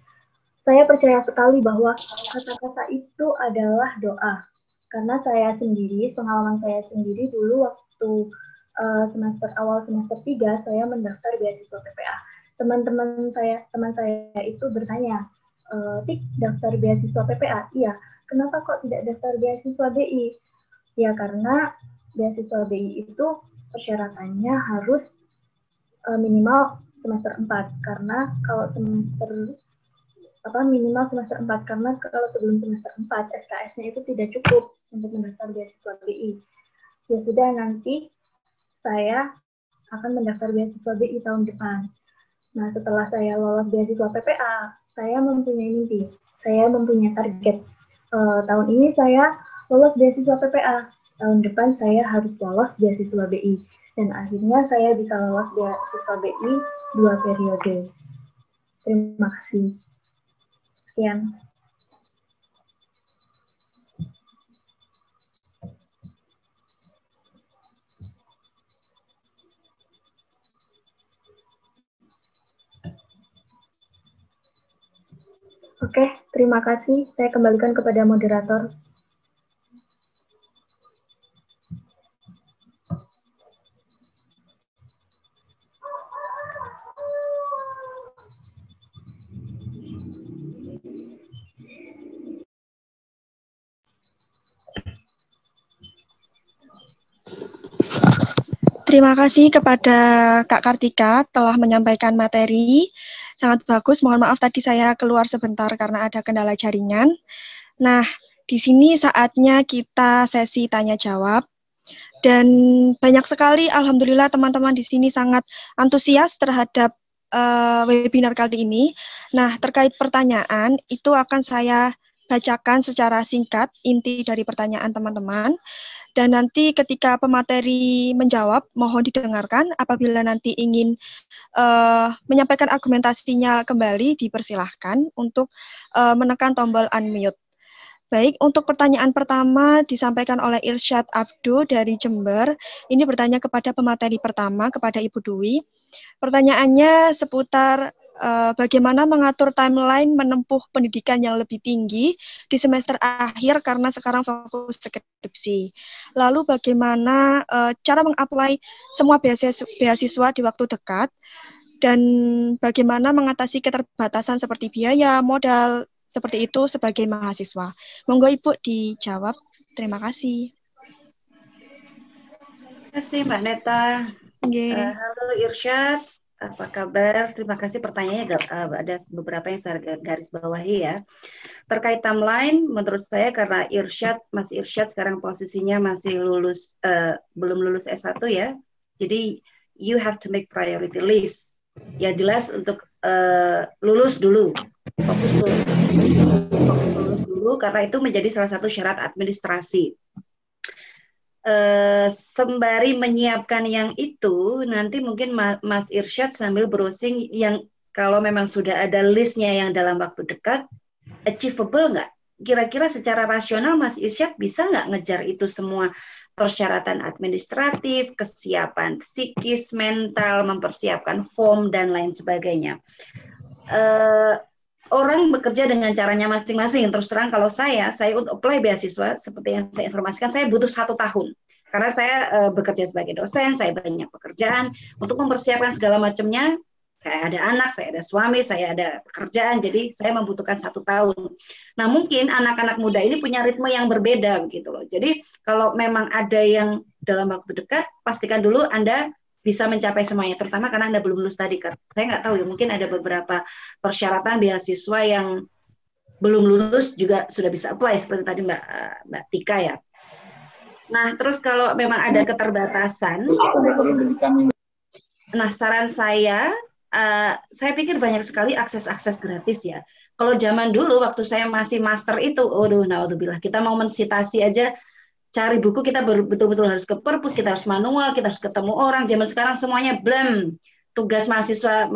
F: saya percaya sekali bahwa kata-kata itu adalah doa. Karena saya sendiri, pengalaman saya sendiri dulu waktu semester 3, saya mendaftar beasiswa PPA. Teman saya itu bertanya, Tik, daftar beasiswa PPA? Iya. Kenapa kok tidak daftar beasiswa BI? Ya, karena beasiswa BI itu persyaratannya harus minimal semester 4. Karena kalau minimal semester 4, karena kalau sebelum semester 4 SKS-nya itu tidak cukup untuk mendaftar beasiswa BI. Ya sudah, nanti saya akan mendaftar beasiswa BI tahun depan. Nah, setelah saya lolos beasiswa PPA, saya mempunyai mimpi, saya mempunyai target. Tahun ini saya lolos beasiswa PPA, tahun depan saya harus lolos beasiswa BI. Dan akhirnya saya bisa lolos beasiswa BI 2 periode. Terima kasih. Sekian. Oke, terima kasih. Saya kembalikan kepada moderator.
A: Terima kasih kepada Kak Kartika telah menyampaikan materi. Sangat bagus, mohon maaf tadi saya keluar sebentar karena ada kendala jaringan. Nah, Di sini saatnya kita sesi tanya jawab. Dan banyak sekali, alhamdulillah teman-teman di sini sangat antusias terhadap webinar kali ini. Nah, terkait pertanyaan, itu akan saya bacakan secara singkat inti dari pertanyaan teman-teman. Dan nanti ketika pemateri menjawab, mohon didengarkan. Apabila nanti ingin menyampaikan argumentasinya kembali, dipersilahkan untuk menekan tombol unmute. Baik, untuk pertanyaan pertama disampaikan oleh Irsyad Abdu dari Jember. Ini bertanya kepada pemateri pertama, kepada Ibu Dwi. Pertanyaannya seputar bagaimana mengatur timeline menempuh pendidikan yang lebih tinggi di semester akhir karena sekarang fokus skripsi. Lalu bagaimana cara mengapply semua beasiswa di waktu dekat, dan bagaimana mengatasi keterbatasan seperti biaya, modal, seperti itu sebagai mahasiswa. Monggo Ibu dijawab. Terima kasih.
D: Terima kasih Mbak Neta. Halo Irsyad, apa kabar? Terima kasih pertanyaannya. Ada beberapa yang saya garis bawahi ya. Terkait timeline, menurut saya karena Mas Irsyad sekarang posisinya masih belum lulus S1 ya. Jadi you have to make priority list. Ya jelas untuk lulus dulu. Fokus lulus dulu karena itu menjadi salah satu syarat administrasi. Sembari menyiapkan yang itu, nanti mungkin Mas Irsyad sambil browsing yang kalau memang sudah ada listnya yang dalam waktu dekat, achievable nggak? Kira-kira secara rasional Mas Irsyad bisa nggak ngejar itu semua persyaratan administratif, kesiapan psikis, mental, mempersiapkan form, dan lain sebagainya. Orang bekerja dengan caranya masing-masing. Terus terang kalau saya untuk apply beasiswa, seperti yang saya informasikan, saya butuh 1 tahun. Karena saya bekerja sebagai dosen, saya banyak pekerjaan. Untuk mempersiapkan segala macamnya, saya ada anak, saya ada suami, saya ada pekerjaan, jadi saya membutuhkan 1 tahun. Nah mungkin anak-anak muda ini punya ritme yang berbeda begitu loh. Jadi kalau memang ada yang dalam waktu dekat, pastikan dulu Anda bisa mencapai semuanya, terutama karena Anda belum lulus tadi. Saya nggak tahu ya, mungkin ada beberapa persyaratan beasiswa yang belum lulus juga sudah bisa apply, seperti tadi Mbak Tika ya. Nah, terus kalau memang ada keterbatasan, nah saran saya pikir banyak sekali akses gratis ya. Kalau zaman dulu waktu saya masih master itu, naudzubillah, kita mau mensitasi aja, cari buku kita betul-betul harus ke perpus, kita harus manual, kita harus ketemu orang. Zaman sekarang semuanya blem. Tugas mahasiswa,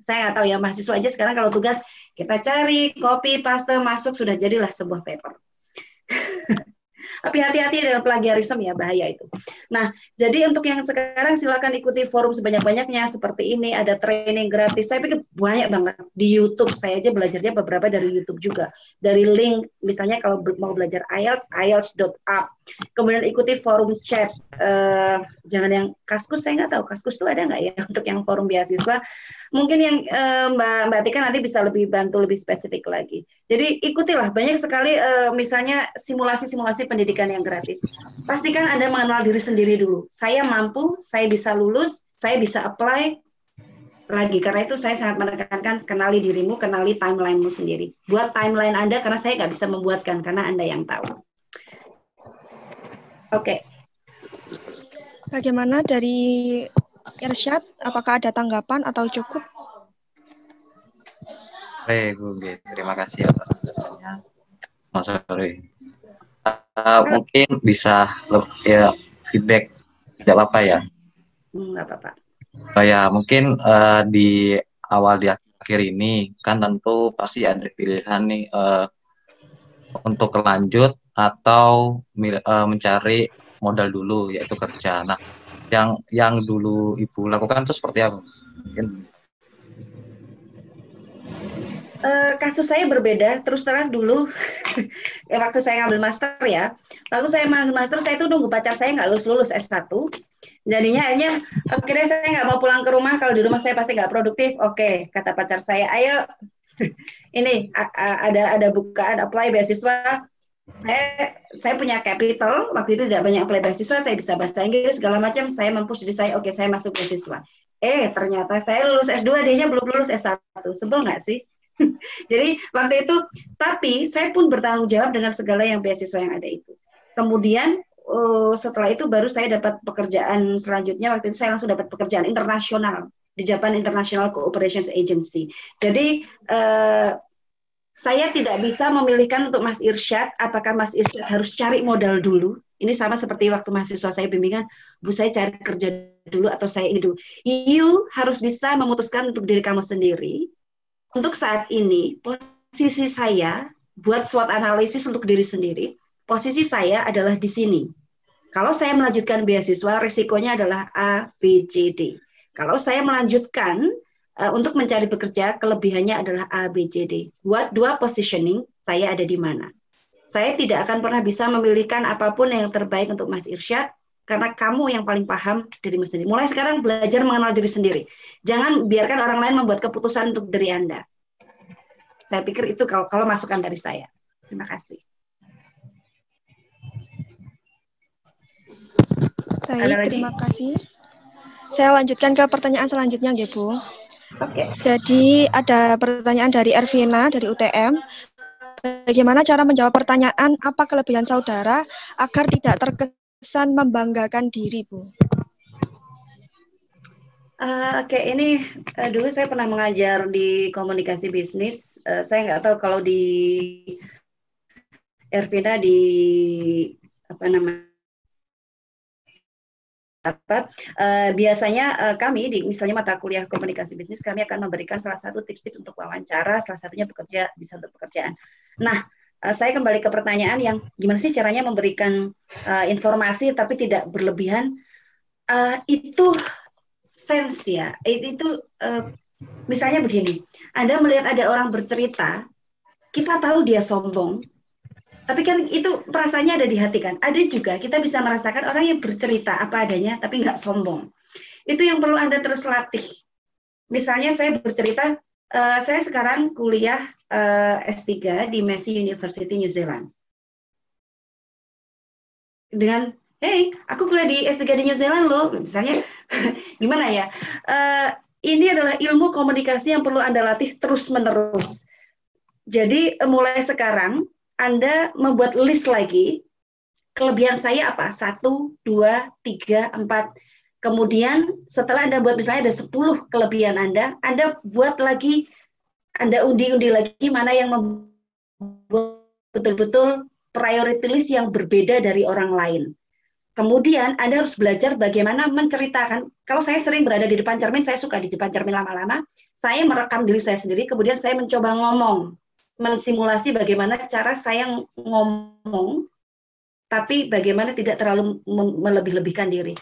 D: saya nggak tahu ya, mahasiswa aja sekarang kalau tugas kita cari, copy, paste, masuk, sudah jadilah sebuah paper. Tapi hati-hati dalam plagiarisme ya, bahaya itu. Nah, jadi untuk yang sekarang silakan ikuti forum sebanyak-banyaknya seperti ini, ada training gratis. Saya pikir banyak banget di YouTube. Saya aja belajarnya beberapa dari YouTube juga. Dari link, misalnya kalau mau belajar IELTS, IELTS.app. Kemudian ikuti forum chat. Jangan yang Kaskus, saya nggak tahu. Kaskus itu ada nggak ya untuk yang forum beasiswa? Mungkin yang Mbak Tika nanti bisa lebih bantu lebih spesifik lagi. Jadi ikutilah, banyak sekali misalnya simulasi-simulasi pendidikan yang gratis. Pastikan Anda mengenal diri sendiri dulu. Saya mampu, saya bisa lulus, saya bisa apply lagi. Karena itu saya sangat menekankan kenali dirimu, kenali timeline-mu sendiri. Buat timeline Anda karena saya nggak bisa membuatkan, karena Anda yang tahu. Oke.
A: Bagaimana dari Irsyad, apakah ada tanggapan atau cukup?
G: Baik, Bu. Terima kasih atas penjelasannya. Mas Sorry. Mungkin bisa ya feedback, tidak apa-apa ya?
D: Nggak apa-apa.
G: Ya, mungkin di akhir ini kan tentu pasti ada pilihan nih untuk lanjut atau mencari modal dulu, yaitu kerja. Nah, yang dulu Ibu lakukan itu seperti apa? Mungkin
D: kasus saya berbeda, terus terang dulu ya, waktu saya ngambil master ya, waktu saya ngambil master saya tuh nunggu pacar saya nggak lulus S1, jadinya akhirnya saya nggak mau pulang ke rumah, kalau di rumah saya pasti nggak produktif. Oke, kata pacar saya, ayo ini ada bukaan apply beasiswa. Saya punya capital, waktu itu tidak banyak apply beasiswa, saya bisa bahasa Inggris segala macam, saya mampu, jadi saya oke, saya masuk beasiswa. Ternyata saya lulus S2, dia belum lulus S1. Sebel nggak sih? Jadi waktu itu, tapi saya pun bertanggung jawab dengan segala yang beasiswa yang ada itu. Kemudian setelah itu baru saya dapat pekerjaan selanjutnya. Waktu itu saya langsung dapat pekerjaan internasional di Japan International Cooperation Agency. Jadi saya tidak bisa memilihkan untuk Mas Irsyad, apakah Mas Irsyad harus cari modal dulu. Ini sama seperti waktu mahasiswa saya bimbingan, Bu saya cari kerja dulu atau saya ini dulu. You harus bisa memutuskan untuk diri kamu sendiri. Untuk saat ini, posisi saya buat SWOT analisis untuk diri sendiri, posisi saya adalah di sini. Kalau saya melanjutkan beasiswa, risikonya adalah A, B, C, D. Kalau saya melanjutkan untuk mencari bekerja, kelebihannya adalah A, B, C, D. Buat dua positioning, saya ada di mana. Saya tidak akan pernah bisa memilihkan apapun yang terbaik untuk Mas Irsyad, karena kamu yang paling paham dirimu sendiri. Mulai sekarang belajar mengenal diri sendiri. Jangan biarkan orang lain membuat keputusan untuk diri Anda. Saya pikir itu kalau masukan dari saya. Terima kasih.
A: Baik, terima kasih. Saya lanjutkan ke pertanyaan selanjutnya, ya, Bu.
D: Oke.
A: Jadi ada pertanyaan dari Ervina dari UTM. Bagaimana cara menjawab pertanyaan apa kelebihan saudara agar tidak terkesan membanggakan diri, Bu?
D: Oke, ini dulu saya pernah mengajar di komunikasi bisnis. Saya nggak tahu kalau di Ervina di apa namanya. Biasanya kami di misalnya mata kuliah komunikasi bisnis kami akan memberikan salah satu tips-tips untuk wawancara, salah satunya bekerja bisa untuk pekerjaan. Nah, saya kembali ke pertanyaan yang gimana sih caranya memberikan informasi tapi tidak berlebihan. Itu sense ya. Itu misalnya begini, Anda melihat ada orang bercerita, kita tahu dia sombong. Tapi kan itu perasaannya ada di hati kan. Ada juga kita bisa merasakan orang yang bercerita apa adanya tapi nggak sombong. Itu yang perlu Anda terus latih. Misalnya saya bercerita, saya sekarang kuliah S3 di Massey University New Zealand. Dengan, hey, aku kuliah di S3 di New Zealand loh. Misalnya, gimana ya? Ini adalah ilmu komunikasi yang perlu Anda latih terus-menerus. Jadi mulai sekarang, Anda membuat list lagi, kelebihan saya apa? 1, 2, 3, 4. Kemudian setelah Anda buat misalnya ada 10 kelebihan Anda buat lagi, Anda undi-undi lagi mana yang membuat betul-betul priority list yang berbeda dari orang lain. Kemudian Anda harus belajar bagaimana menceritakan. Kalau saya sering berada di depan cermin, saya suka di depan cermin lama-lama, saya merekam diri saya sendiri, kemudian saya mencoba ngomong, mensimulasi bagaimana cara saya ngomong, tapi bagaimana tidak terlalu melebih-lebihkan diri.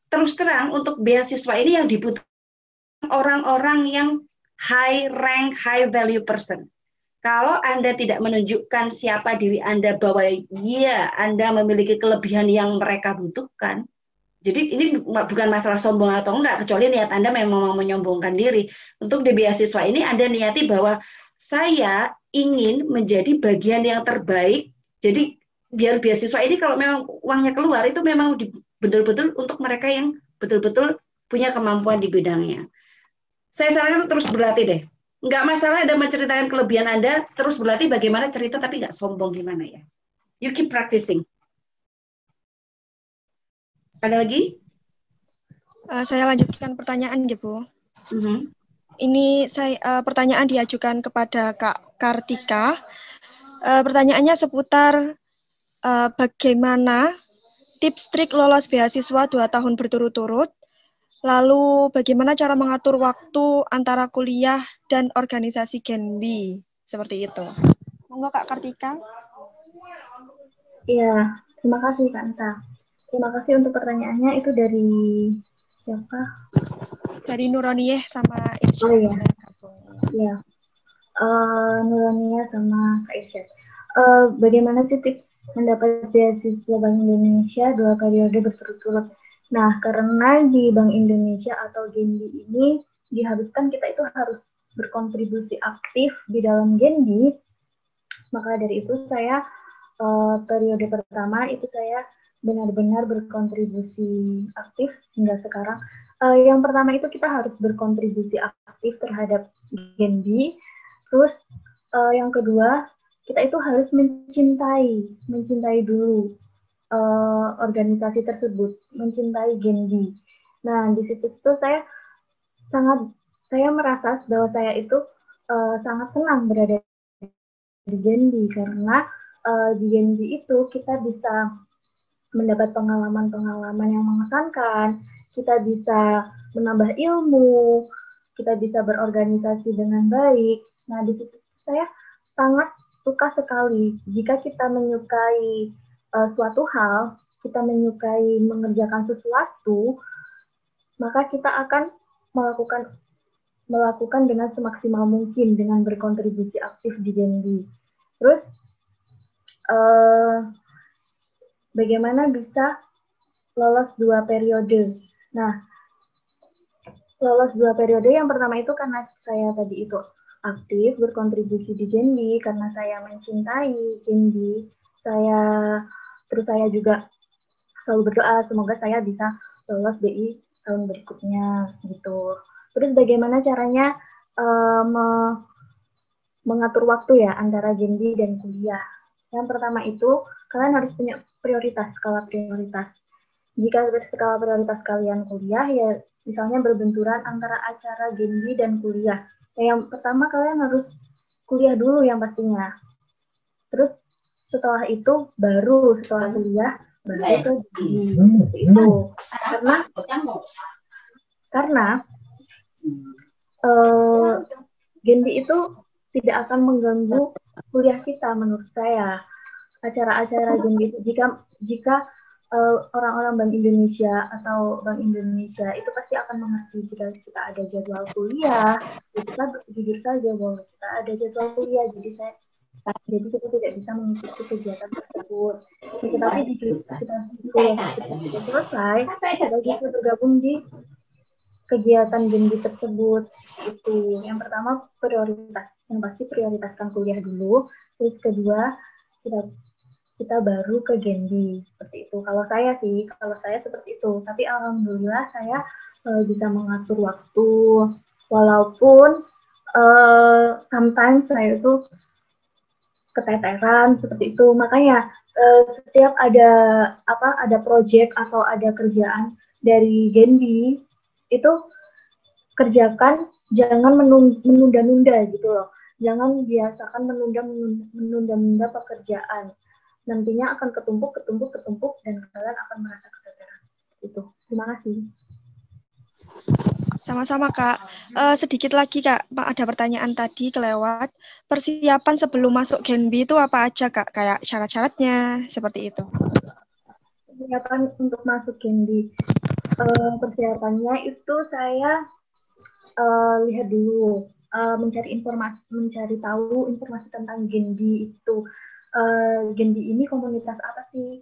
D: Terus terang, untuk beasiswa ini yang dibutuhkan orang-orang yang high rank, high value person. Kalau Anda tidak menunjukkan siapa diri Anda bahwa ya Anda memiliki kelebihan yang mereka butuhkan, jadi ini bukan masalah sombong atau enggak, kecuali niat Anda memang mau menyombongkan diri. Untuk di beasiswa ini Anda niati bahwa saya ingin menjadi bagian yang terbaik. Jadi biar beasiswa ini kalau memang uangnya keluar itu memang betul-betul untuk mereka yang betul-betul punya kemampuan di bidangnya. Saya sarankan terus berlatih deh. Enggak masalah Anda menceritakan kelebihan Anda, terus berlatih bagaimana cerita tapi enggak sombong gimana ya. You keep practicing. Ada lagi?
A: Saya lanjutkan pertanyaan, ya, Bu. Ini pertanyaan diajukan kepada Kak Kartika. Pertanyaannya seputar bagaimana tips trik lolos beasiswa 2 tahun berturut-turut, lalu bagaimana cara mengatur waktu antara kuliah dan organisasi Genbi, seperti itu. Monggo Kak Kartika.
F: Iya, terima kasih Kak Anta. Terima kasih untuk pertanyaannya. Itu dari siapa?
A: Dari Nuroniyeh sama Irsyad.
F: Oh iya. Iya. Nuroniyeh sama Kak Irsyad. Bagaimana sih tips mendapat beasiswa Bank Indonesia 2 periode berturut-turut? Nah, karena di Bank Indonesia atau Genbi ini diharuskan kita itu harus berkontribusi aktif di dalam Genbi, maka dari itu saya periode pertama itu saya benar-benar berkontribusi aktif hingga sekarang. Yang pertama itu kita harus berkontribusi aktif terhadap Gen B. Terus yang kedua, kita itu harus mencintai dulu organisasi tersebut, mencintai Gen B. Nah, di situ saya merasa bahwa saya itu sangat senang berada di Gen B karena di Gen B itu kita bisa mendapat pengalaman-pengalaman yang mengesankan, kita bisa menambah ilmu, kita bisa berorganisasi dengan baik. Nah, di situ saya sangat suka sekali jika kita menyukai suatu hal, kita menyukai mengerjakan sesuatu, maka kita akan melakukan dengan semaksimal mungkin dengan berkontribusi aktif di Gen B. Terus bagaimana bisa lolos 2 periode? Nah, lolos 2 periode yang pertama itu karena saya tadi itu aktif berkontribusi di Gen B, karena saya mencintai Gen B. Terus saya juga selalu berdoa semoga saya bisa lolos DI tahun berikutnya gitu. Terus bagaimana caranya mengatur waktu ya antara Gen B dan kuliah? Yang pertama itu, kalian harus punya skala prioritas. Jika skala prioritas kalian kuliah, ya misalnya berbenturan antara acara Gen B dan kuliah. Yang pertama kalian harus kuliah dulu yang pastinya. Terus setelah itu, setelah kuliah, baru ke Gen B. Itu. Karena Gen B itu tidak akan mengganggu kuliah kita menurut saya. Acara-acara Gen B itu jika orang-orang Bank Indonesia atau Bank Indonesia itu pasti akan mengerti jika kita ada jadwal kuliah, kita jujur saja bahwa kita ada jadwal kuliah, jadi kita tidak bisa mengikuti kegiatan tersebut. Tetapi jika kita kuliah sudah selesai, kita bisa bergabung di kegiatan Gen B tersebut. Itu yang pertama yang pasti prioritaskan kuliah dulu. Terus kedua kita baru ke Gen B seperti itu. Kalau saya seperti itu. Tapi alhamdulillah saya bisa mengatur waktu, walaupun sometimes saya itu keteteran seperti itu. Makanya setiap ada project atau ada kerjaan dari Gen B itu kerjakan, jangan menunda-nunda gitu loh. Jangan biasakan menunda-nunda pekerjaan. Nantinya akan ketumpuk dan kalian akan merasa keteteran. Itu. Terima kasih.
A: Sama-sama Kak. Sedikit lagi Kak, ada pertanyaan tadi kelewat. Persiapan sebelum masuk Gen B itu apa aja Kak? Kayak syarat-syaratnya seperti itu.
F: Persiapan untuk masuk Gen B. Persiapannya itu saya lihat dulu, mencari tahu informasi tentang Gen B itu. Gen B ini komunitas apa sih?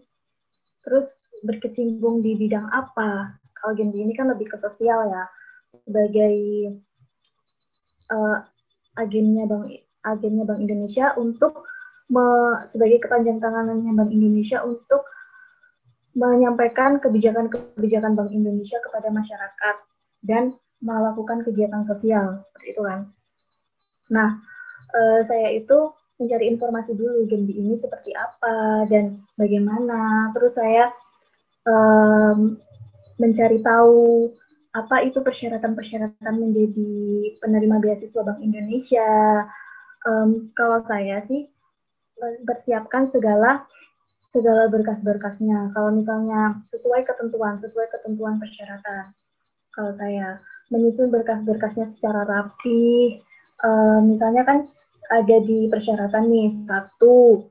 F: Terus berkecimpung di bidang apa? Kalau Gen B ini kan lebih ke sosial ya, sebagai agennya Bank Indonesia untuk sebagai kepanjang tanganannya Bank Indonesia untuk menyampaikan kebijakan Bank Indonesia kepada masyarakat dan melakukan kegiatan sosial seperti itu kan. Nah, saya itu mencari informasi dulu Gen B ini seperti apa dan bagaimana. Terus saya mencari tahu apa itu persyaratan-persyaratan menjadi penerima beasiswa Bank Indonesia. Kalau saya sih persiapkan segala berkas-berkasnya. Kalau misalnya sesuai ketentuan persyaratan. Kalau saya menyusun berkas-berkasnya secara rapi, misalnya kan ada di persyaratan nih, satu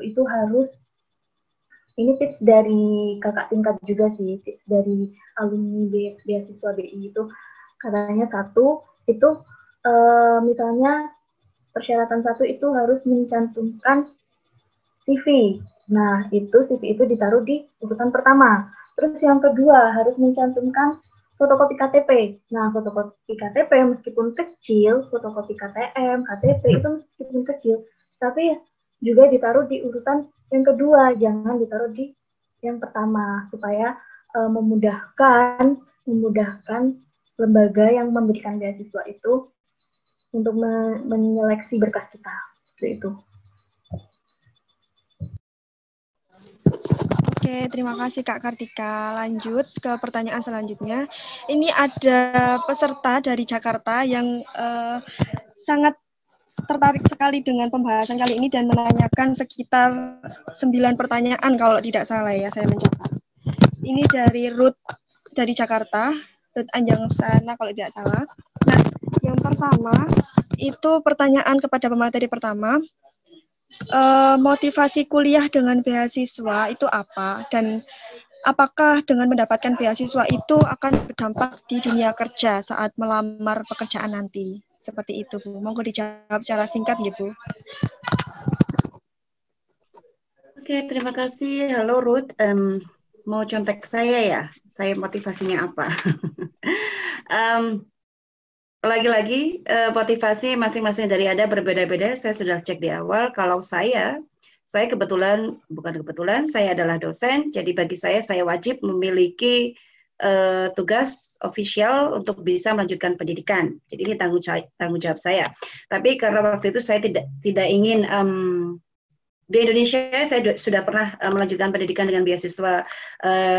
F: itu harus, ini tips dari kakak tingkat juga sih, tips dari alumni beasiswa BI itu, katanya satu itu misalnya persyaratan satu itu harus mencantumkan CV. Nah, CV itu ditaruh di urutan pertama. Terus yang kedua harus mencantumkan fotokopi KTP. Nah, fotokopi KTP meskipun kecil, fotokopi KTM, KTP itu meskipun kecil, tapi juga ditaruh di urutan yang kedua, jangan ditaruh di Yang pertama, supaya memudahkan lembaga yang memberikan beasiswa itu untuk menyeleksi berkas kita. Seperti itu.
A: Oke, terima kasih Kak Kartika. Lanjut ke pertanyaan selanjutnya. Ini ada peserta dari Jakarta yang sangat tertarik sekali dengan pembahasan kali ini dan menanyakan sekitar 9 pertanyaan kalau tidak salah ya, saya mencatat. Ini dari Ruth dari Jakarta, Ruth Anjangsana kalau tidak salah. Nah, yang pertama itu pertanyaan kepada pemateri pertama. Motivasi kuliah dengan beasiswa itu apa, dan apakah dengan mendapatkan beasiswa itu akan berdampak di dunia kerja saat melamar pekerjaan nanti? Seperti itu, Bu. Monggo dijawab secara singkat, ya, Bu.
D: Oke, terima kasih. Halo, Ruth. Mau contek saya ya? Saya motivasinya apa? Lagi-lagi motivasi masing-masing dari Anda berbeda-beda. Saya sudah cek di awal. Kalau saya bukan kebetulan, saya adalah dosen. Jadi bagi saya wajib memiliki tugas ofisial untuk bisa melanjutkan pendidikan. Jadi ini tanggung jawab saya. Tapi karena waktu itu saya tidak ingin di Indonesia, saya sudah pernah melanjutkan pendidikan dengan beasiswa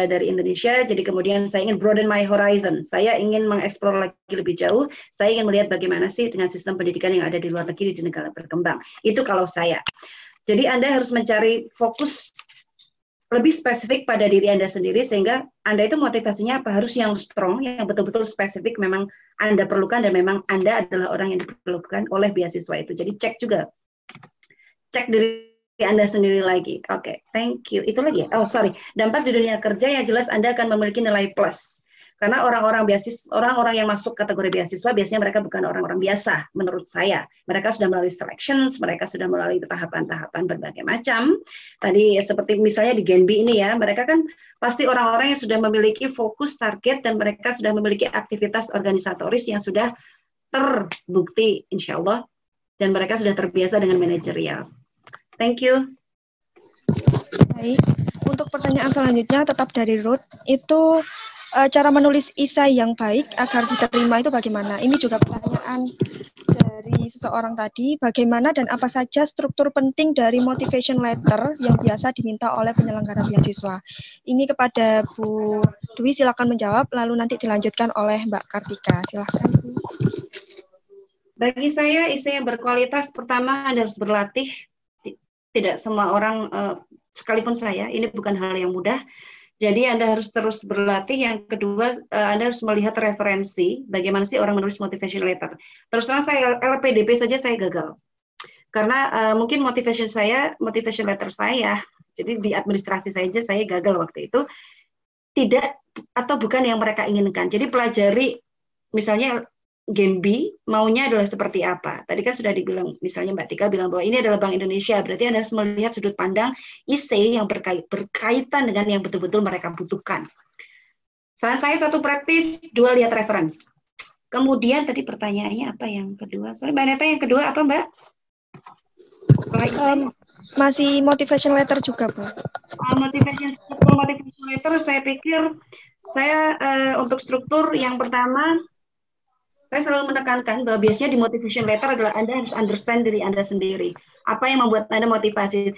D: dari Indonesia. Jadi kemudian saya ingin broaden my horizon. Saya ingin mengeksplor lagi lebih jauh. Saya ingin melihat bagaimana sih dengan sistem pendidikan yang ada di luar negeri di negara berkembang. Itu kalau saya. Jadi Anda harus mencari fokus lebih spesifik pada diri Anda sendiri, sehingga Anda itu motivasinya apa? Harus yang strong, yang betul-betul spesifik memang Anda perlukan, dan memang Anda adalah orang yang diperlukan oleh beasiswa itu. Jadi cek diri Anda sendiri lagi. Oke, thank you. Itu lagi ya? Oh, sorry. Dampak di dunia kerja yang jelas Anda akan memiliki nilai plus. Karena orang-orang yang masuk kategori beasiswa biasanya mereka bukan orang-orang biasa menurut saya. Mereka sudah melalui selections, mereka sudah melalui tahapan-tahapan berbagai macam. Tadi seperti misalnya di Genbi ini ya, mereka kan pasti orang-orang yang sudah memiliki fokus target dan mereka sudah memiliki aktivitas organisatoris yang sudah terbukti insya Allah, dan mereka sudah terbiasa dengan manajerial. Thank you.
A: Baik, untuk pertanyaan selanjutnya tetap dari Ruth, itu cara menulis esai yang baik agar diterima itu bagaimana? Ini juga pertanyaan dari seseorang tadi, bagaimana dan apa saja struktur penting dari motivation letter yang biasa diminta oleh penyelenggara beasiswa? Ini kepada Bu Dwi, silakan menjawab, lalu nanti dilanjutkan oleh Mbak Kartika. Silakan, Bu.
D: Bagi saya, esai yang berkualitas pertama Anda harus berlatih. Tidak semua orang, sekalipun saya, ini bukan hal yang mudah. Jadi Anda harus terus berlatih. Yang kedua, Anda harus melihat referensi bagaimana sih orang menulis motivation letter. Terus terang saya LPDP saja saya gagal. Karena mungkin motivation letter saya, jadi di administrasi saja saya gagal waktu itu, tidak atau bukan yang mereka inginkan. Jadi pelajari misalnya Genbi maunya adalah seperti apa. Tadi kan sudah dibilang, misalnya Mbak Tika bilang bahwa ini adalah Bank Indonesia, berarti Anda harus melihat sudut pandang IC yang berkaitan dengan yang betul-betul mereka butuhkan. Salah saya satu praktis, dua lihat reference. Kemudian tadi pertanyaannya apa yang kedua? Sorry Mbak Neta, yang kedua apa Mbak?
A: Masih motivation letter juga, Bu.
D: Motivation letter, saya pikir untuk struktur yang pertama, saya selalu menekankan bahwa biasanya di motivation letter adalah Anda harus understand diri Anda sendiri. Apa yang membuat Anda motivasi?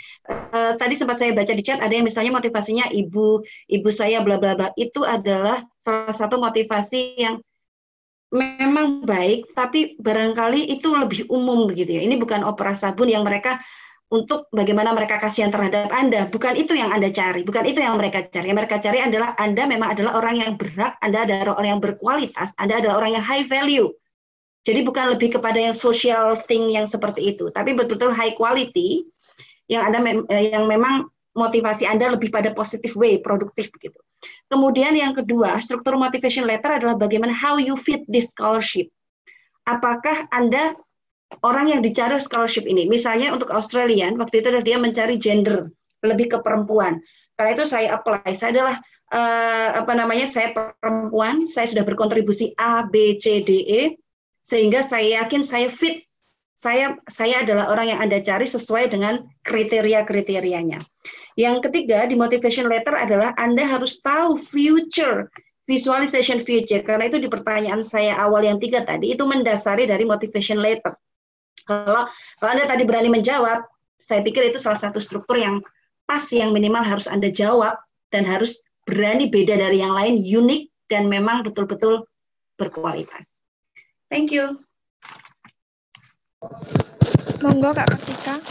D: Tadi sempat saya baca di chat, ada yang misalnya motivasinya ibu saya bla bla bla. Itu adalah salah satu motivasi yang memang baik, tapi barangkali itu lebih umum begitu ya. Ini bukan opera sabun yang mereka untuk bagaimana mereka kasihan terhadap Anda. Bukan itu yang Anda cari, bukan itu yang mereka cari. Yang mereka cari adalah Anda memang adalah orang yang berhak, Anda adalah orang yang berkualitas, Anda adalah orang yang high value. Jadi bukan lebih kepada yang social thing yang seperti itu, tapi betul-betul high quality yang memang motivasi Anda lebih pada positive way, produktif begitu. Kemudian yang kedua, struktur motivation letter adalah bagaimana how you fit this scholarship. Apakah Anda orang yang dicari scholarship ini, misalnya untuk Australian, waktu itu dia mencari gender, lebih ke perempuan. Karena itu saya apply, saya adalah saya perempuan, saya sudah berkontribusi A, B, C, D, E, sehingga saya yakin saya fit, saya adalah orang yang Anda cari sesuai dengan kriteria-kriterianya. Yang ketiga di motivation letter adalah Anda harus tahu future, visualization future. Karena itu di pertanyaan saya awal yang 3 tadi, itu mendasari dari motivation letter. Kalau Anda tadi berani menjawab, saya pikir itu salah satu struktur yang pas, yang minimal harus Anda jawab, dan harus berani beda dari yang lain, unik, dan memang betul-betul berkualitas. Thank you.
A: Monggo Kak Kartika.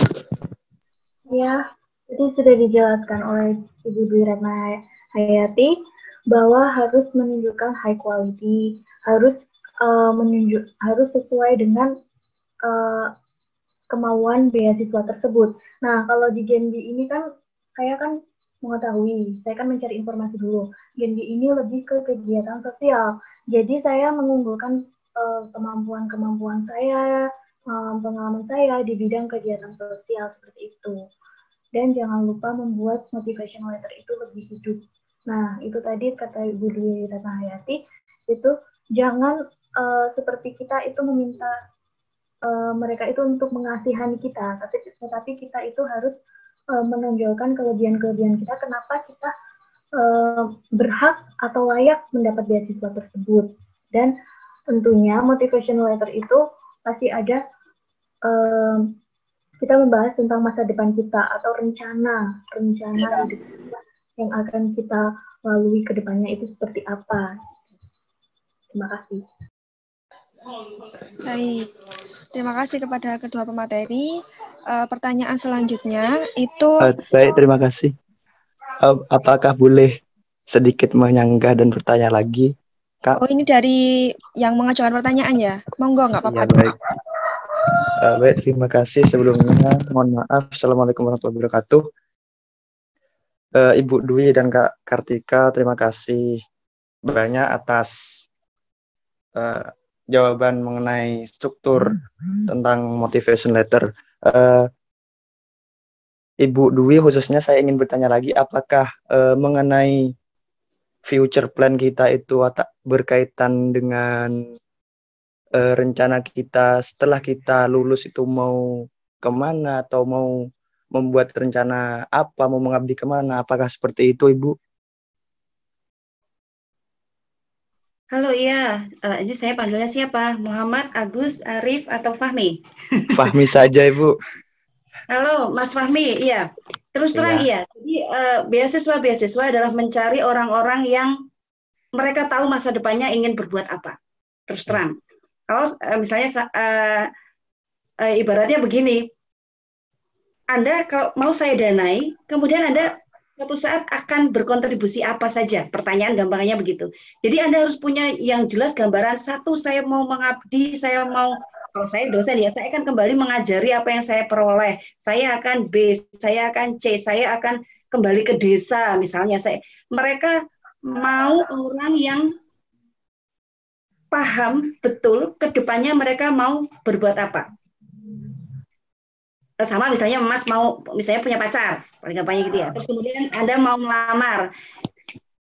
F: Ya, itu sudah dijelaskan oleh Ibu Dwi Ratna Hayati bahwa harus menunjukkan high quality, harus harus sesuai dengan kemauan beasiswa tersebut. Nah, kalau di Gen B ini kan saya kan mengetahui, saya kan mencari informasi dulu. Gen B ini lebih ke kegiatan sosial. Jadi saya mengunggulkan kemampuan saya, pengalaman saya di bidang kegiatan sosial seperti itu. Dan jangan lupa membuat motivation letter itu lebih hidup. Nah, itu tadi kata Ibu Dwi Ratna Hayati, itu jangan seperti kita itu meminta mereka itu untuk mengasihani kita, tetapi kita itu harus menonjolkan kelebihan-kelebihan kita, kenapa kita berhak atau layak mendapat beasiswa tersebut. Dan tentunya motivation letter itu pasti ada kita membahas tentang masa depan kita atau rencana hidup kita yang akan kita lalui ke depannya itu seperti apa. Terima kasih.
A: Baik, terima kasih kepada kedua pemateri. Pertanyaan selanjutnya itu...
H: Baik, terima kasih. Apakah boleh sedikit menyanggah dan bertanya lagi, Kak?
A: Oh, ini dari yang mengajukan pertanyaan ya? Monggo, nggak apa-apa.
H: Ya, baik. Baik, terima kasih sebelumnya. Mohon maaf. Assalamualaikum warahmatullahi wabarakatuh. Ibu Dwi dan Kak Kartika, terima kasih banyak atas jawaban mengenai struktur tentang motivation letter. Ibu Dwi, khususnya saya ingin bertanya lagi, apakah mengenai future plan kita itu berkaitan dengan rencana kita setelah kita lulus itu mau kemana atau mau membuat rencana apa, mau mengabdi kemana, apakah seperti itu, Ibu?
D: Halo, iya. Ini saya panggilnya siapa? Muhammad, Agus, Arif, atau Fahmi?
H: Fahmi saja, Ibu.
D: Halo, Mas Fahmi. Iya. Terus terang iya. Jadi beasiswa adalah mencari orang-orang yang mereka tahu masa depannya ingin berbuat apa. Terus terang. Kalau misalnya ibaratnya begini, Anda kalau mau saya danai, kemudian Anda suatu saat akan berkontribusi apa saja. Pertanyaan gampangnya begitu. Jadi Anda harus punya yang jelas gambaran. Satu, saya mau mengabdi, saya mau, kalau saya dosen ya, saya akan kembali mengajari apa yang saya peroleh. Saya akan B, saya akan C, saya akan kembali ke desa misalnya. Mereka mau orang yang paham betul ke depannya mereka mau berbuat apa. Sama misalnya Mas mau misalnya punya pacar, paling gampangnya gitu ya. Terus kemudian Anda mau melamar.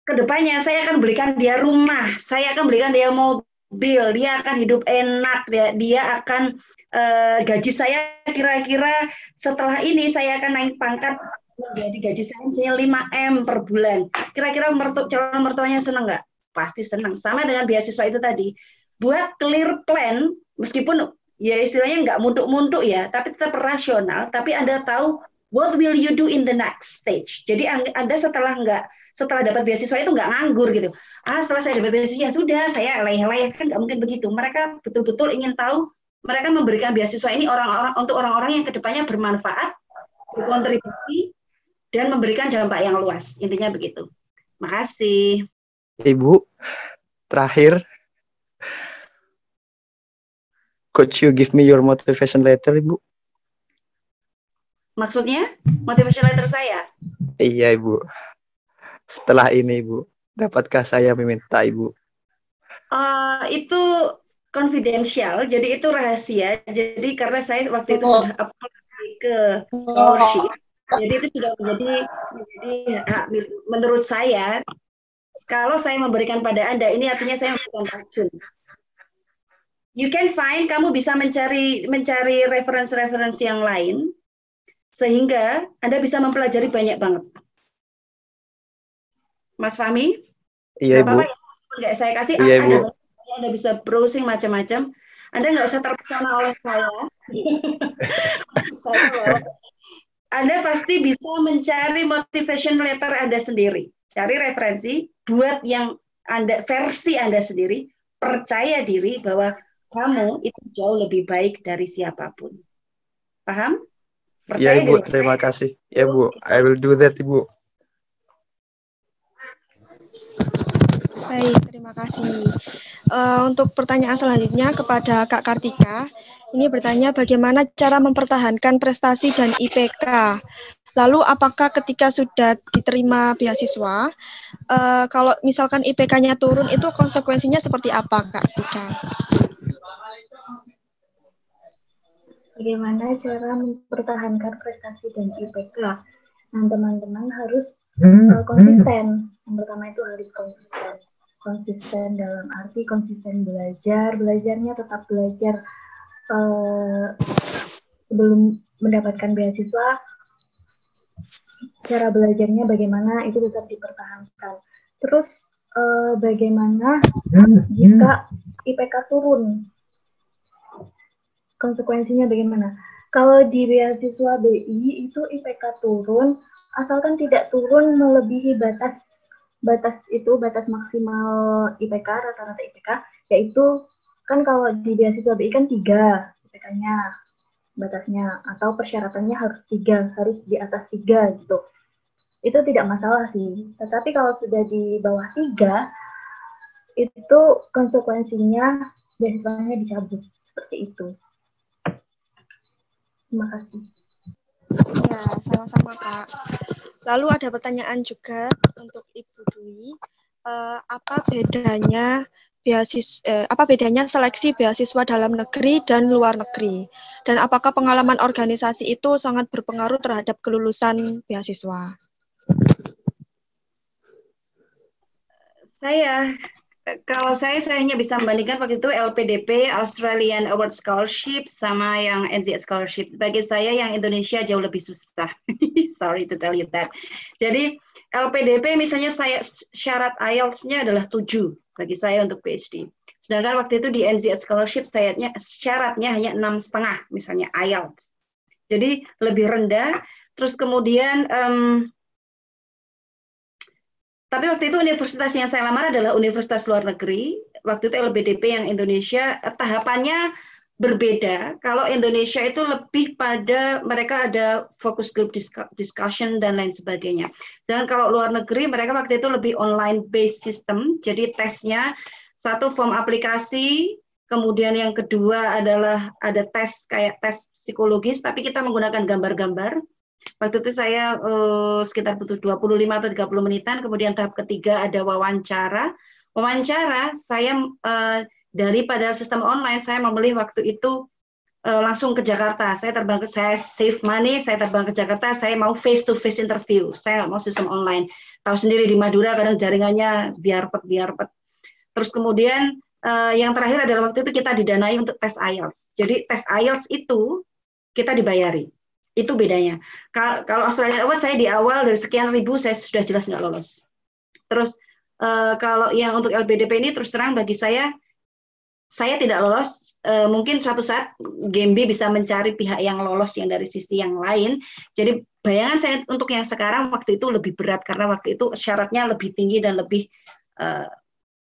D: Kedepannya saya akan belikan dia rumah, saya akan belikan dia mobil, dia akan hidup enak, dia akan gaji saya kira-kira setelah ini saya akan naik pangkat menjadi gaji saya misalnya 5M per bulan. Kira-kira calon mertuanya senang nggak? Pasti senang. Sama dengan beasiswa itu tadi. Buat clear plan, meskipun ya istilahnya nggak muntuk-muntuk ya, tapi tetap rasional, tapi Anda tahu what will you do in the next stage. Jadi Anda setelah dapat beasiswa itu nggak nganggur gitu. Setelah saya dapat beasiswa ya sudah, saya leyeh-leyeh, kan nggak mungkin begitu. Mereka betul-betul ingin tahu, mereka memberikan beasiswa ini untuk orang-orang yang kedepannya bermanfaat, berkontribusi, dan memberikan dampak yang luas. Intinya begitu. Makasih.
H: Ibu, terakhir, could you give me your motivation letter, Ibu?
D: Maksudnya? Motivation letter saya?
H: Iya, Ibu. Setelah ini, Ibu, dapatkah saya meminta, Ibu?
D: Itu confidential, jadi itu rahasia. Jadi karena saya waktu itu sudah apply ke scholarship, jadi itu sudah menjadi menurut saya, kalau saya memberikan pada Anda, ini artinya saya memberikan racun. You can find, kamu bisa mencari referensi yang lain. sehingga Anda bisa mempelajari banyak banget. Mas Fahmi?
H: Iya,
D: Nggak apa-apa
H: Ibu.
D: ya, meskipun nggak saya kasih,
H: Iya, Ibu.
D: Anda bisa browsing macam-macam. Anda nggak usah terpesona oleh saya. Saya bahwa Anda pasti bisa mencari motivation letter Anda sendiri. Cari referensi, buat yang Anda versi Anda sendiri, percaya diri bahwa kamu itu jauh lebih baik dari siapapun. Paham?
H: Iya,
D: Percaya
H: Ibu.
D: diri.
H: Terima kasih. Ya, Bu. I will do that, Ibu.
A: Baik, terima kasih. Untuk pertanyaan selanjutnya kepada Kak Kartika, ini bertanya bagaimana cara mempertahankan prestasi dan IPK. Lalu apakah ketika sudah diterima beasiswa, kalau misalkan IPK-nya turun itu konsekuensinya seperti apa, Kak Kartika?
F: Bagaimana cara mempertahankan prestasi dan IPK? Nah, teman-teman harus konsisten. Yang pertama itu harus konsisten. Konsisten dalam arti konsisten belajar, belajarnya tetap belajar sebelum mendapatkan beasiswa. Cara belajarnya bagaimana itu tetap dipertahankan. Terus bagaimana jika IPK turun? Konsekuensinya bagaimana? Kalau di beasiswa BI itu IPK turun, asalkan tidak turun melebihi batas maksimal IPK, rata-rata IPK, yaitu kan kalau di beasiswa BI kan 3 IPK-nya batasnya, atau persyaratannya harus 3, harus di atas 3 gitu. Itu tidak masalah sih. Tetapi kalau sudah di bawah 3, itu konsekuensinya beasiswanya dicabut. Seperti itu. Terima kasih.
A: Ya, sama-sama Kak. Lalu ada pertanyaan juga untuk Ibu Dwi. Apa bedanya seleksi beasiswa dalam negeri dan luar negeri? Dan apakah pengalaman organisasi itu sangat berpengaruh terhadap kelulusan beasiswa?
D: Kalau saya hanya bisa membandingkan waktu itu LPDP, Australian Award Scholarship, sama yang NZ Scholarship. Bagi saya yang Indonesia jauh lebih susah. Sorry to tell you that. Jadi LPDP misalnya syarat IELTS-nya adalah 7 bagi saya untuk PhD. Sedangkan waktu itu di NZ Scholarship syaratnya hanya 6,5 misalnya IELTS. Jadi lebih rendah. Terus kemudian tapi waktu itu universitas yang saya lamar adalah universitas luar negeri. Waktu itu LPDP yang Indonesia, tahapannya berbeda. Kalau Indonesia itu lebih pada mereka ada focus group discussion dan lain sebagainya. Dan kalau luar negeri mereka waktu itu lebih online based system. Jadi tesnya satu form aplikasi, kemudian yang kedua adalah ada tes kayak tes psikologis, tapi kita menggunakan gambar-gambar. Waktu itu saya sekitar butuh 25 atau 30 menitan, kemudian tahap ketiga ada wawancara. Wawancara saya daripada sistem online, saya memilih waktu itu langsung ke Jakarta. Saya save money, saya terbang ke Jakarta, saya mau face to face interview. Saya nggak mau sistem online. Tahu sendiri di Madura kadang jaringannya biarpet. Terus kemudian yang terakhir adalah waktu itu kita didanai untuk tes IELTS. Jadi tes IELTS itu kita dibayari. Itu bedanya. Kalau Australian Award saya di awal dari sekian ribu saya sudah jelas nggak lolos. Terus kalau yang untuk LPDP ini terus terang bagi saya tidak lolos. Mungkin suatu saat GMB bisa mencari pihak yang lolos yang dari sisi yang lain. Jadi bayangan saya untuk yang sekarang waktu itu lebih berat karena waktu itu syaratnya lebih tinggi dan lebih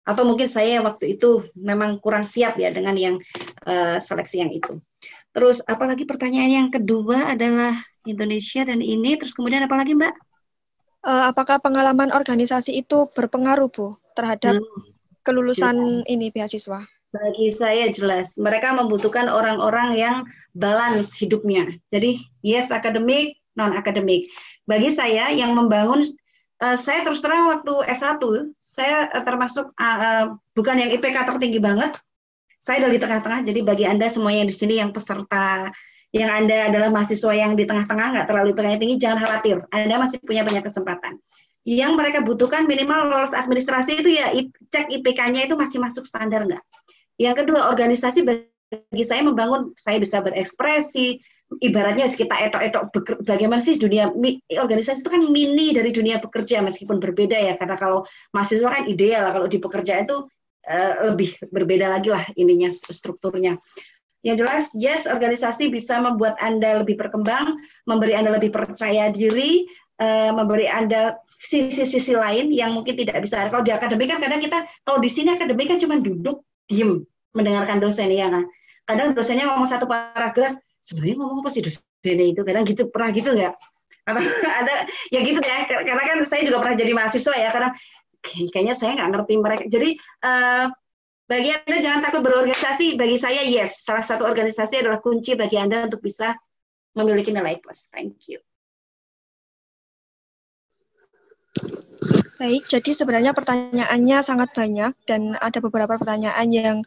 D: atau mungkin saya waktu itu memang kurang siap ya dengan yang seleksi yang itu. Terus apalagi pertanyaan yang kedua adalah Indonesia dan ini, terus kemudian apalagi Mbak?
A: Apakah pengalaman organisasi itu berpengaruh Bu terhadap kelulusan ini beasiswa?
D: Bagi saya jelas, mereka membutuhkan orang-orang yang balance hidupnya. Jadi yes akademik, non akademik. Bagi saya yang membangun, saya terus terang waktu S1, saya termasuk bukan yang IPK tertinggi banget. Saya dari tengah-tengah, jadi bagi Anda semua yang di sini yang peserta, yang Anda adalah mahasiswa yang di tengah-tengah, nggak terlalu tinggi, jangan khawatir. Anda masih punya banyak kesempatan. Yang mereka butuhkan minimal lolos administrasi itu ya cek IPK-nya itu masih masuk standar nggak. Yang kedua, organisasi bagi saya membangun, saya bisa berekspresi, ibaratnya kita etok-etok bagaimana sih dunia organisasi itu kan mini dari dunia pekerja meskipun berbeda ya, karena kalau mahasiswa kan ideal, kalau di pekerjaan itu lebih berbeda lagi lah ininya strukturnya. Yang jelas, yes, organisasi bisa membuat Anda lebih berkembang, memberi Anda lebih percaya diri, memberi Anda sisi-sisi lain yang mungkin tidak bisa. Kalau di akademik kan kadang kita, kalau di sini akademik kan cuma duduk, diem, mendengarkan dosen, ya kan. Kadang dosennya ngomong satu paragraf, sebenarnya ngomong apa sih dosennya itu? Kadang gitu, pernah gitu nggak? Ada, ya gitu ya, karena kan saya juga pernah jadi mahasiswa ya, kadang kayaknya saya nggak ngerti mereka. Jadi, bagi Anda jangan takut berorganisasi, bagi saya yes, salah satu organisasi adalah kunci bagi Anda untuk bisa memiliki nilai plus. Thank you.
A: Baik, jadi sebenarnya pertanyaannya sangat banyak dan ada beberapa pertanyaan yang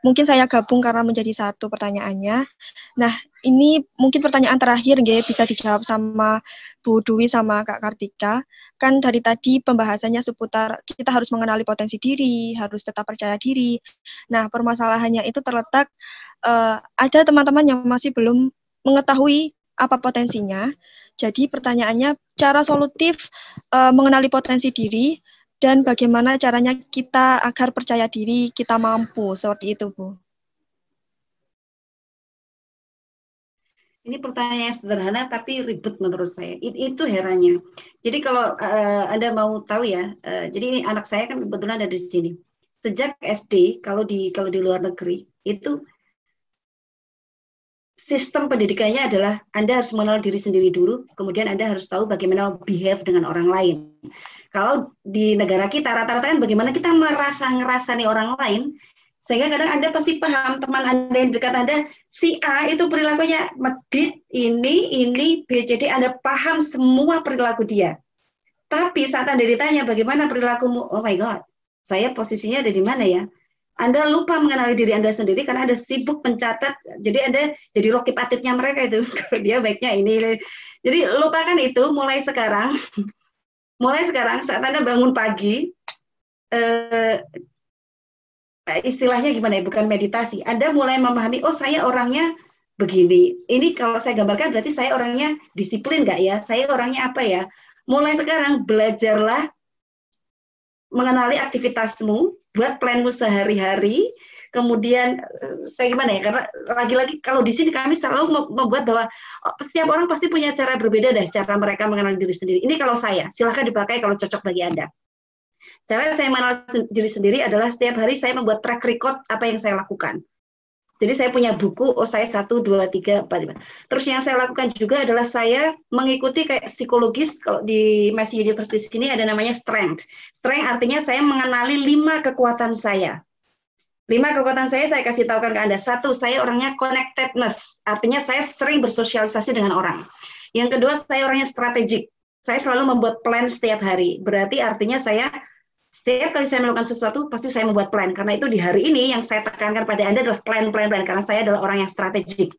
A: mungkin saya gabung karena menjadi satu pertanyaannya. Nah, ini mungkin pertanyaan terakhir nggih, bisa dijawab sama Bu Dwi sama Kak Kartika. Kan dari tadi pembahasannya seputar kita harus mengenali potensi diri, harus tetap percaya diri. Nah, permasalahannya itu terletak ada teman-teman yang masih belum mengetahui apa potensinya. Jadi pertanyaannya, cara solutif mengenali potensi diri dan bagaimana caranya kita agar percaya diri, kita mampu, seperti itu, Bu.
D: Ini pertanyaan sederhana tapi ribet menurut saya. Itu herannya. Jadi kalau Anda mau tahu ya, jadi ini anak saya kan kebetulan ada di sini. Sejak SD, kalau di luar negeri, itu sistem pendidikannya adalah Anda harus mengenal diri sendiri dulu, kemudian Anda harus tahu bagaimana behave dengan orang lain. Kalau di negara kita, rata-rata kan bagaimana kita ngerasani orang lain, sehingga kadang Anda pasti paham, teman Anda yang dekat Anda, si A itu perilakunya medit, ini, B, C, D, Anda paham semua perilaku dia. Tapi saat Anda ditanya bagaimana perilakumu, oh my God, saya posisinya ada di mana ya? Anda lupa mengenali diri Anda sendiri karena Anda sibuk mencatat, jadi Anda jadi Rocky Patitnya mereka itu, kalau dia baiknya ini. Jadi lupakan itu mulai sekarang. Mulai sekarang saat Anda bangun pagi, istilahnya gimana ya, bukan meditasi, Anda mulai memahami, oh saya orangnya begini. Ini kalau saya gambarkan berarti saya orangnya disiplin nggak ya? Saya orangnya apa ya? Mulai sekarang belajarlah mengenali aktivitasmu, buat planmu sehari-hari, kemudian saya gimana ya, karena lagi-lagi kalau di sini kami selalu membuat bahwa setiap orang pasti punya cara berbeda deh, cara mereka mengenal diri sendiri. Ini kalau saya, silahkan dipakai kalau cocok bagi Anda. Cara saya mengenal diri sendiri adalah setiap hari saya membuat track record apa yang saya lakukan. Jadi saya punya buku, oh saya 1, 2, 3, 4, 5. Terus yang saya lakukan juga adalah saya mengikuti kayak psikologis, kalau di Massey University sini ada namanya strength. Strength artinya saya mengenali 5 kekuatan saya. 5 kekuatan saya kasih tahukan ke Anda. 1, saya orangnya connectedness, artinya saya sering bersosialisasi dengan orang. Yang kedua, saya orangnya strategik. Saya selalu membuat plan setiap hari. Berarti artinya saya setiap kali saya melakukan sesuatu, pasti saya membuat plan. Karena itu di hari ini yang saya tekankan pada Anda adalah plan. Karena saya adalah orang yang strategik.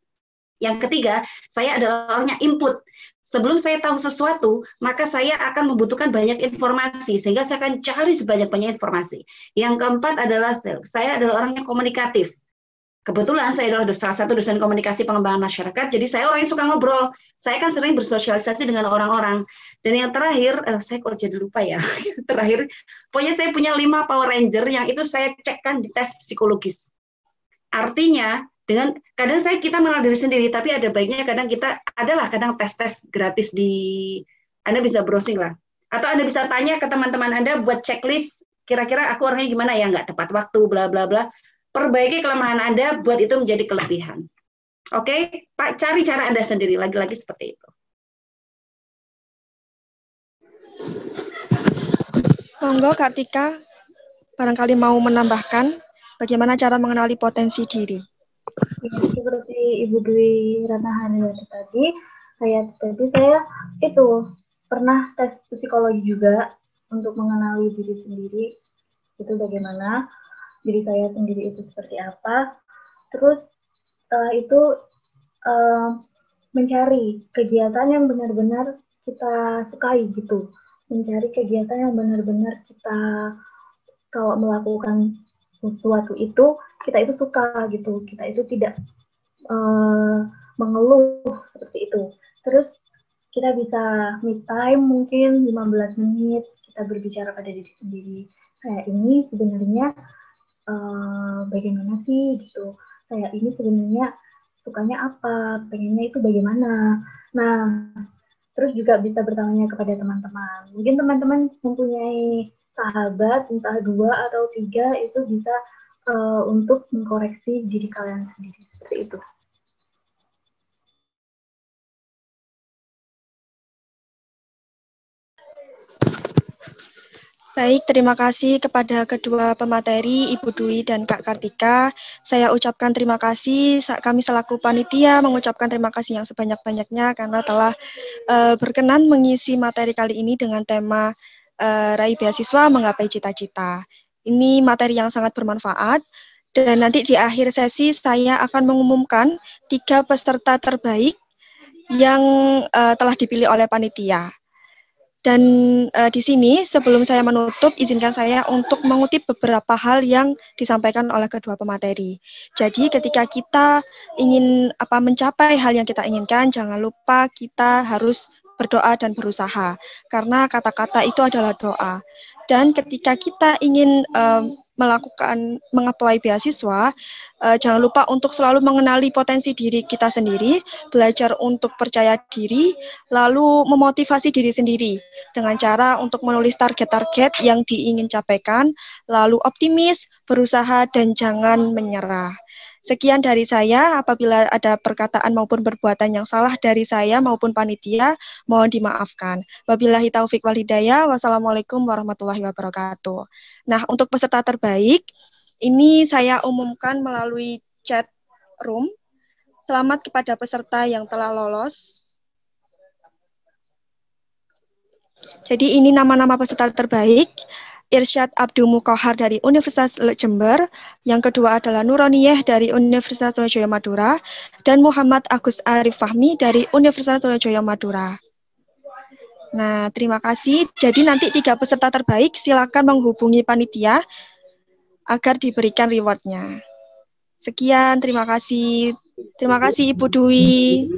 D: Yang ketiga, saya adalah orang yang input. Sebelum saya tahu sesuatu, maka saya akan membutuhkan banyak informasi. Sehingga saya akan cari sebanyak-banyak informasi. Yang keempat adalah saya adalah orang yang komunikatif. Kebetulan saya adalah salah satu dosen komunikasi pengembangan masyarakat, jadi saya orang yang suka ngobrol. Saya kan sering bersosialisasi dengan orang-orang. Dan yang terakhir, saya kok jadi lupa ya. Terakhir, pokoknya saya punya 5 Power Ranger yang itu saya cekkan di tes psikologis. Artinya, kadang kita mengenal diri sendiri, tapi ada baiknya kadang kita adalah tes gratis Anda bisa browsing lah. Atau Anda bisa tanya ke teman-teman Anda buat checklist, kira-kira aku orangnya gimana ya, nggak tepat waktu, bla bla bla. Perbaiki kelemahan Anda, buat itu menjadi kelebihan. Oke, Pak, cari cara Anda sendiri, lagi-lagi seperti itu.
A: Monggo, Kartika, barangkali mau menambahkan bagaimana cara mengenali potensi diri.
F: Ya, seperti Ibu Dwi Ratnahani tadi, saya pernah tes psikologi juga untuk mengenali diri sendiri, itu bagaimana diri saya sendiri itu seperti apa. Terus itu mencari kegiatan yang benar-benar kita sukai gitu. Mencari kegiatan yang benar-benar kita kalau melakukan sesuatu itu kita itu suka gitu. Kita itu tidak mengeluh seperti itu. Terus kita bisa me time mungkin 15 menit, kita berbicara pada diri sendiri. Kayak ini sebenarnya bagaimana sih gitu. Kayak ini sebenarnya sukanya apa, pengennya itu bagaimana. Nah, terus juga bisa bertanya kepada teman-teman. Mungkin teman-teman mempunyai sahabat, entah 2 atau 3, itu bisa untuk mengkoreksi diri kalian sendiri. Seperti itu.
A: Baik, terima kasih kepada kedua pemateri, Ibu Dwi dan Kak Kartika. Saya ucapkan terima kasih, kami selaku panitia mengucapkan terima kasih yang sebanyak-banyaknya karena telah berkenan mengisi materi kali ini dengan tema Raih Beasiswa Menggapai Cita-Cita. Ini materi yang sangat bermanfaat, dan nanti di akhir sesi saya akan mengumumkan 3 peserta terbaik yang telah dipilih oleh panitia. Dan di sini sebelum saya menutup, izinkan saya untuk mengutip beberapa hal yang disampaikan oleh kedua pemateri. Jadi ketika kita ingin mencapai hal yang kita inginkan, jangan lupa kita harus berdoa dan berusaha. Karena kata-kata itu adalah doa. Dan ketika kita ingin mengapply beasiswa, jangan lupa untuk selalu mengenali potensi diri kita sendiri, belajar untuk percaya diri, lalu memotivasi diri sendiri dengan cara untuk menulis target-target yang diingin capaikan, lalu optimis, berusaha, dan jangan menyerah. Sekian dari saya. Apabila ada perkataan maupun perbuatan yang salah dari saya maupun panitia, mohon dimaafkan. Wabillahi taufik wal hidayah. Wassalamualaikum warahmatullahi wabarakatuh. Nah, untuk peserta terbaik, ini saya umumkan melalui chat room. Selamat kepada peserta yang telah lolos. Jadi ini nama-nama peserta terbaik. Irsyad Abdul Mukohar dari Universitas Jember, yang kedua adalah Nuroniyah dari Universitas Trunojoyo Madura, dan Muhammad Agus Arif Fahmi dari Universitas Trunojoyo Madura. Nah, terima kasih. Jadi nanti 3 peserta terbaik silakan menghubungi panitia agar diberikan reward-nya. Sekian, terima kasih. Terima kasih Ibu Dwi.